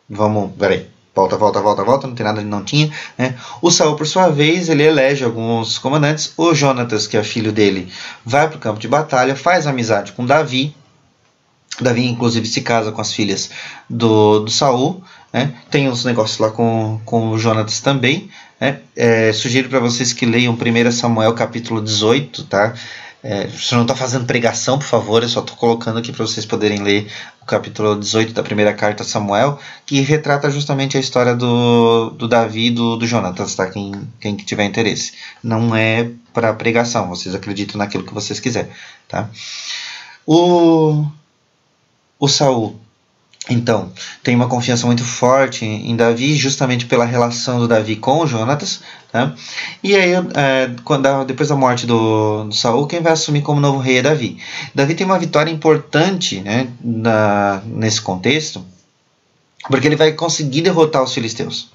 Volta, não tem nada, ele não tinha. Né? O Saul, por sua vez, ele elege alguns comandantes. O Jonatas, que é filho dele, vai para o campo de batalha, faz amizade com Davi. Davi, inclusive, se casa com as filhas do Saul. Né? Tem uns negócios lá com o Jonatas também. Né? Sugiro para vocês que leiam 1 Samuel capítulo 18. Tá? Se não está fazendo pregação, por favor, eu só estou colocando aqui para vocês poderem ler o capítulo 18 da primeira carta a Samuel, que retrata justamente a história do Davi e do Jonatas, tá? Quem tiver interesse. Não é para pregação, vocês acreditam naquilo que vocês quiserem. Tá? O Saul, então, tem uma confiança muito forte em Davi, justamente pela relação do Davi com o Jonatas. Tá? E aí, depois da morte do Saul, quem vai assumir como novo rei é Davi. Davi tem uma vitória importante, né, nesse contexto, porque ele vai conseguir derrotar os filisteus.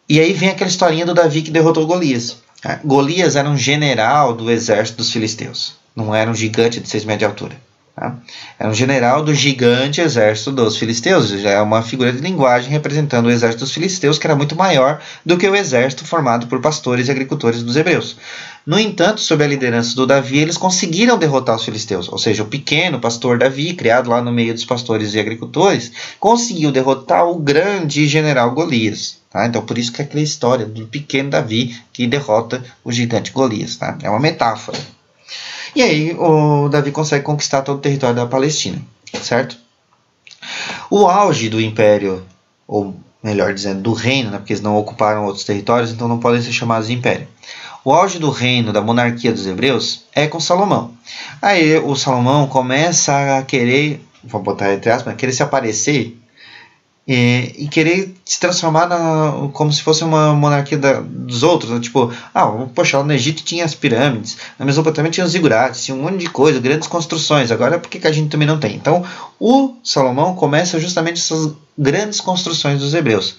E aí vem aquela historinha do Davi que derrotou Golias. Golias era um general do exército dos filisteus, não era um gigante de 6 metros de altura. Era um general do gigante exército dos filisteus, já é uma figura de linguagem representando o exército dos filisteus, que era muito maior do que o exército formado por pastores e agricultores dos hebreus. No entanto, sob a liderança do Davi, eles conseguiram derrotar os filisteus, ou seja, o pequeno pastor Davi, criado lá no meio dos pastores e agricultores, conseguiu derrotar o grande general Golias. Então, por isso que é aquela história do pequeno Davi que derrota o gigante Golias. É uma metáfora. E aí o Davi consegue conquistar todo o território da Palestina, certo? O auge do império, ou melhor dizendo, do reino, porque eles não ocuparam outros territórios, então não podem ser chamados de império. O auge do reino, da monarquia dos hebreus, é com Salomão. Aí o Salomão começa a querer, vou botar entre aspas, querer se aparecer e querer se transformar como se fosse uma monarquia dos outros, né? Tipo, poxa, lá no Egito tinha as pirâmides, na Mesopotâmia tinha os zigurates, tinha um monte de coisa, grandes construções, agora por que a gente também não tem? Então, o Salomão começa justamente essas grandes construções dos hebreus.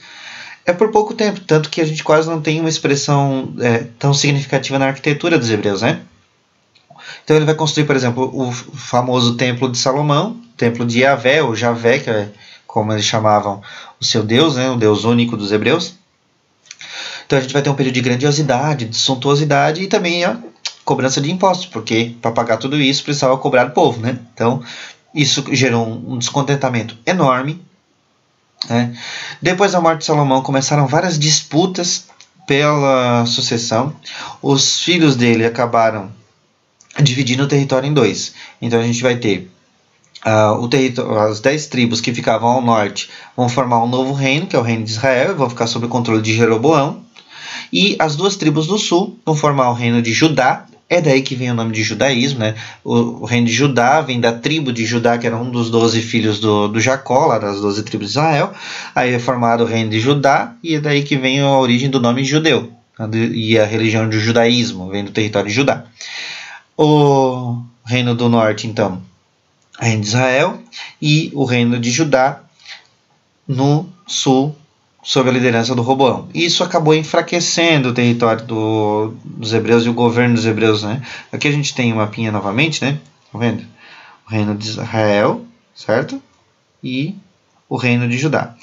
É por pouco tempo, tanto que a gente quase não tem uma expressão tão significativa na arquitetura dos hebreus, né? Então ele vai construir, por exemplo, o famoso Templo de Salomão, Templo de Yahvé, ou Javé, que é como eles chamavam o seu Deus, né, o Deus único dos hebreus. Então a gente vai ter um período de grandiosidade, de suntuosidade e também a cobrança de impostos, porque para pagar tudo isso precisava cobrar do povo, né? Então isso gerou um descontentamento enorme. Depois da morte de Salomão começaram várias disputas pela sucessão. Os filhos dele acabaram dividindo o território em dois. Então a gente vai ter as 10 tribos que ficavam ao norte vão formar um novo reino, que é o reino de Israel, e vão ficar sob o controle de Jeroboão. E as 2 tribos do sul vão formar o reino de Judá. É daí que vem o nome de judaísmo, né? O reino de Judá vem da tribo de Judá, que era um dos 12 filhos do Jacó, lá das 12 tribos de Israel. Aí é formado o reino de Judá, e é daí que vem a origem do nome judeu. E a religião do judaísmo vem do território de Judá. O reino do norte, então, o reino de Israel, e o reino de Judá no sul, sob a liderança do Roboão. Isso acabou enfraquecendo o território dos hebreus e o governo dos hebreus, né? Aqui a gente tem um mapinha novamente, né? Tá vendo? O reino de Israel, certo? E o reino de Judá.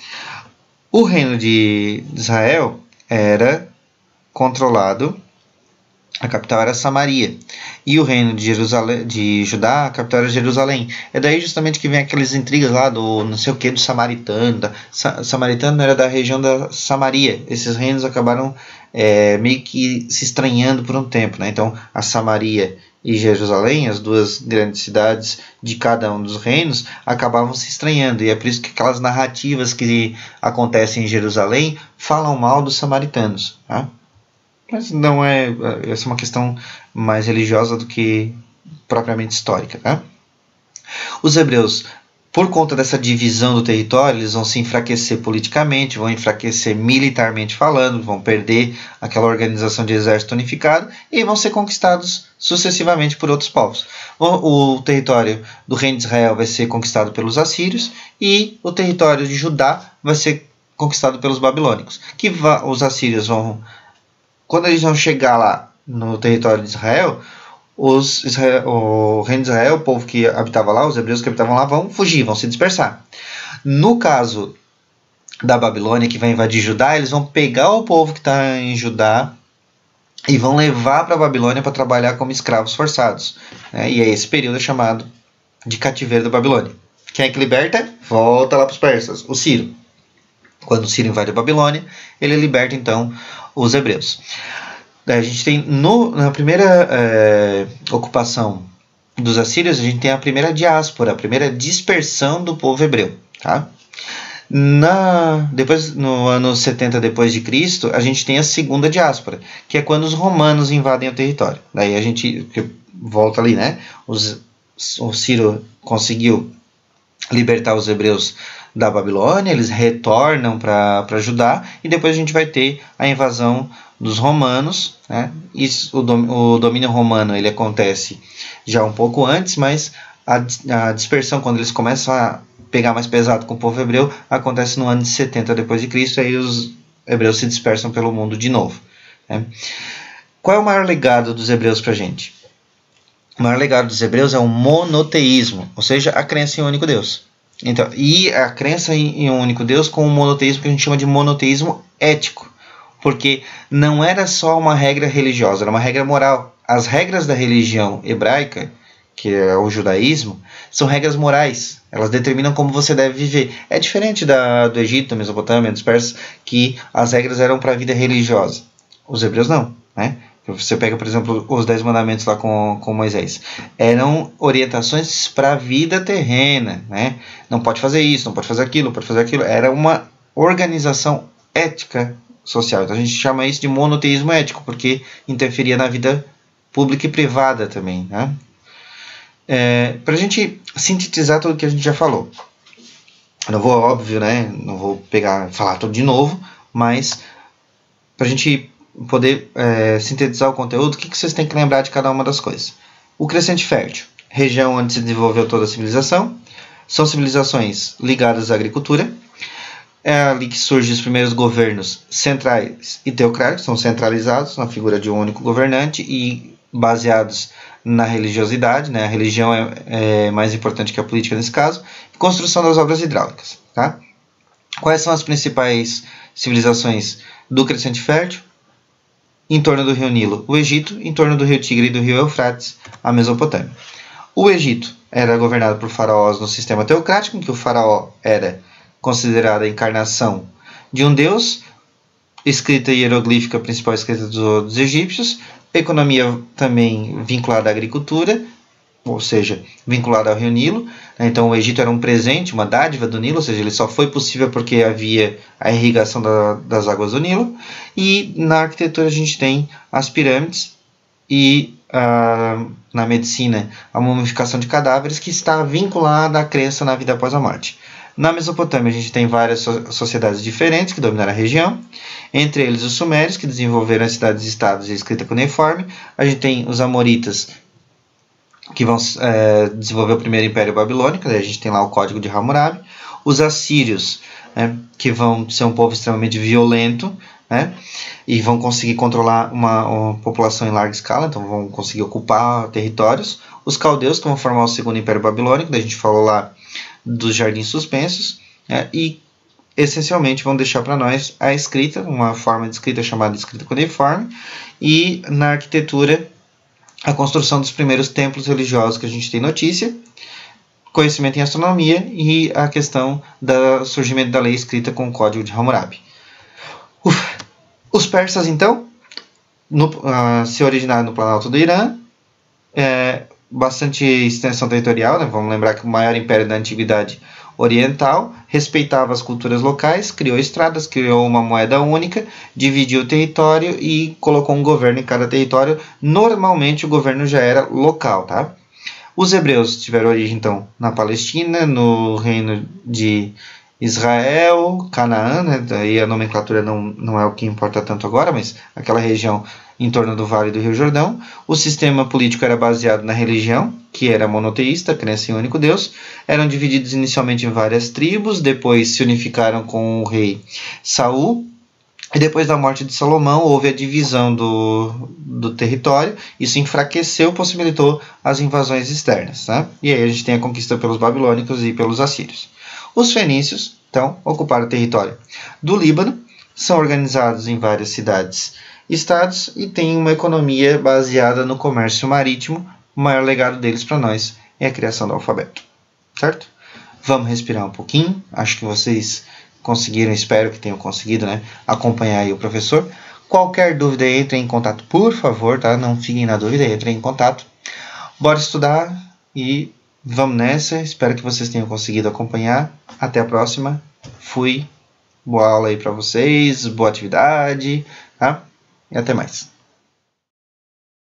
O reino de Israel era controlado, a capital era Samaria. E o reino de Judá, a capital era Jerusalém. É daí justamente que vem aquelas intrigas lá do não sei o que, do Samaritano. Samaritano era da região da Samaria. Esses reinos acabaram meio que se estranhando por um tempo, né? Então, a Samaria e Jerusalém, as 2 grandes cidades de cada um dos reinos, acabavam se estranhando. E é por isso que aquelas narrativas que acontecem em Jerusalém falam mal dos samaritanos, tá? Mas não essa é uma questão mais religiosa do que propriamente histórica, tá? Os hebreus, por conta dessa divisão do território, eles vão se enfraquecer politicamente, vão enfraquecer militarmente falando, vão perder aquela organização de exército unificado e vão ser conquistados sucessivamente por outros povos. O território do reino de Israel vai ser conquistado pelos assírios e o território de Judá vai ser conquistado pelos babilônicos. Os assírios vão... Quando eles vão chegar lá no território de Israel, o reino de Israel, o povo que habitava lá, os hebreus que habitavam lá, vão fugir, vão se dispersar. No caso da Babilônia, que vai invadir Judá, eles vão pegar o povo que está em Judá e vão levar para a Babilônia para trabalhar como escravos forçados. E aí esse período é chamado de cativeiro da Babilônia. Quem é que liberta? Volta lá para os persas, o Ciro. Quando o Ciro invade a Babilônia, ele liberta então os hebreus. A gente tem na primeira ocupação dos assírios, a gente tem a primeira diáspora, a primeira dispersão do povo hebreu, tá? Depois, no ano 70 depois de Cristo, a gente tem a segunda diáspora, que é quando os romanos invadem o território. Daí a gente volta ali, né? O Ciro conseguiu libertar os hebreus da Babilônia, eles retornam para Judá e depois a gente vai ter a invasão dos romanos, né? O domínio romano ele acontece já um pouco antes, mas a dispersão, quando eles começam a pegar mais pesado com o povo hebreu, acontece no ano de 70 depois de Cristo, aí os hebreus se dispersam pelo mundo de novo. Né? Qual é o maior legado dos hebreus para a gente? O maior legado dos hebreus é o monoteísmo, ou seja, a crença em um único Deus. Então, e a crença em um único Deus com o monoteísmo que a gente chama de monoteísmo ético, porque não era só uma regra religiosa, era uma regra moral. As regras da religião hebraica, que é o judaísmo, são regras morais. Elas determinam como você deve viver. É diferente do Egito, da Mesopotâmia, dos persas, que as regras eram para a vida religiosa. Os hebreus não, né? Você pega, por exemplo, os 10 mandamentos lá com Moisés. Eram orientações para a vida terrena, né? Não pode fazer isso, não pode fazer aquilo, não pode fazer aquilo. Era uma organização ética social. Então a gente chama isso de monoteísmo ético, porque interferia na vida pública e privada também, né? Para a gente sintetizar tudo que a gente já falou. Não vou, óbvio, né? Não vou falar tudo de novo, mas para a gente poder sintetizar o conteúdo, o que vocês têm que lembrar de cada uma das coisas? O Crescente Fértil, região onde se desenvolveu toda a civilização, são civilizações ligadas à agricultura, é ali que surgem os primeiros governos centrais e teocráticos, são centralizados na figura de um único governante e baseados na religiosidade, né? A religião é mais importante que a política nesse caso, e construção das obras hidráulicas. Tá? Quais são as principais civilizações do Crescente Fértil? Em torno do rio Nilo, o Egito; em torno do rio Tigre e do rio Eufrates, a Mesopotâmia. O Egito era governado por faraós no sistema teocrático, em que o faraó era considerado a encarnação de um deus, escrita hieroglífica, principal escrita dos egípcios, economia também vinculada à agricultura, ou seja, vinculada ao rio Nilo. Então o Egito era um presente, uma dádiva do Nilo, ou seja, ele só foi possível porque havia a irrigação das águas do Nilo. E na arquitetura a gente tem as pirâmides e na medicina a mumificação de cadáveres, que está vinculada à crença na vida após a morte. Na Mesopotâmia a gente tem várias sociedades diferentes que dominaram a região, entre eles os sumérios, que desenvolveram as cidades-estados e a escrita cuneiforme. A gente tem os amoritas, que vão desenvolver o primeiro Império Babilônico, daí a gente tem lá o Código de Hammurabi. Os assírios, né, que vão ser um povo extremamente violento, né, e vão conseguir controlar uma população em larga escala, então vão conseguir ocupar territórios. Os caldeus, que vão formar o segundo Império Babilônico, daí a gente falou lá dos jardins suspensos, e essencialmente vão deixar para nós a escrita, uma forma de escrita chamada escrita cuneiforme, e na arquitetura a construção dos primeiros templos religiosos que a gente tem notícia, conhecimento em astronomia e a questão do surgimento da lei escrita com o Código de Hammurabi. Os persas, então, se originaram no Planalto do Irã, bastante extensão territorial, né? Vamos lembrar que o maior império da antiguidade oriental, respeitava as culturas locais, criou estradas, criou uma moeda única, dividiu o território e colocou um governo em cada território. Normalmente o governo já era local, tá? Os hebreus tiveram origem então na Palestina, no reino de Israel, Canaã, né? Daí a nomenclatura não é o que importa tanto agora, mas aquela região em torno do Vale do Rio Jordão. O sistema político era baseado na religião, que era monoteísta, crença em um único Deus. Eram divididos inicialmente em várias tribos, depois se unificaram com o rei Saul. E depois da morte de Salomão, houve a divisão do território. Isso enfraqueceu, possibilitou as invasões externas. Tá? E aí a gente tem a conquista pelos babilônicos e pelos assírios. Os fenícios, então, ocuparam o território do Líbano, são organizados em várias cidades-estados e têm uma economia baseada no comércio marítimo. O maior legado deles para nós é a criação do alfabeto, certo? Vamos respirar um pouquinho. Acho que vocês conseguiram, espero que tenham conseguido, né, acompanhar aí o professor. Qualquer dúvida, entre em contato, por favor, tá? Não fiquem na dúvida, entre em contato. Bora estudar e vamos nessa. Espero que vocês tenham conseguido acompanhar. Até a próxima. Fui. Boa aula aí para vocês, boa atividade, tá? E até mais.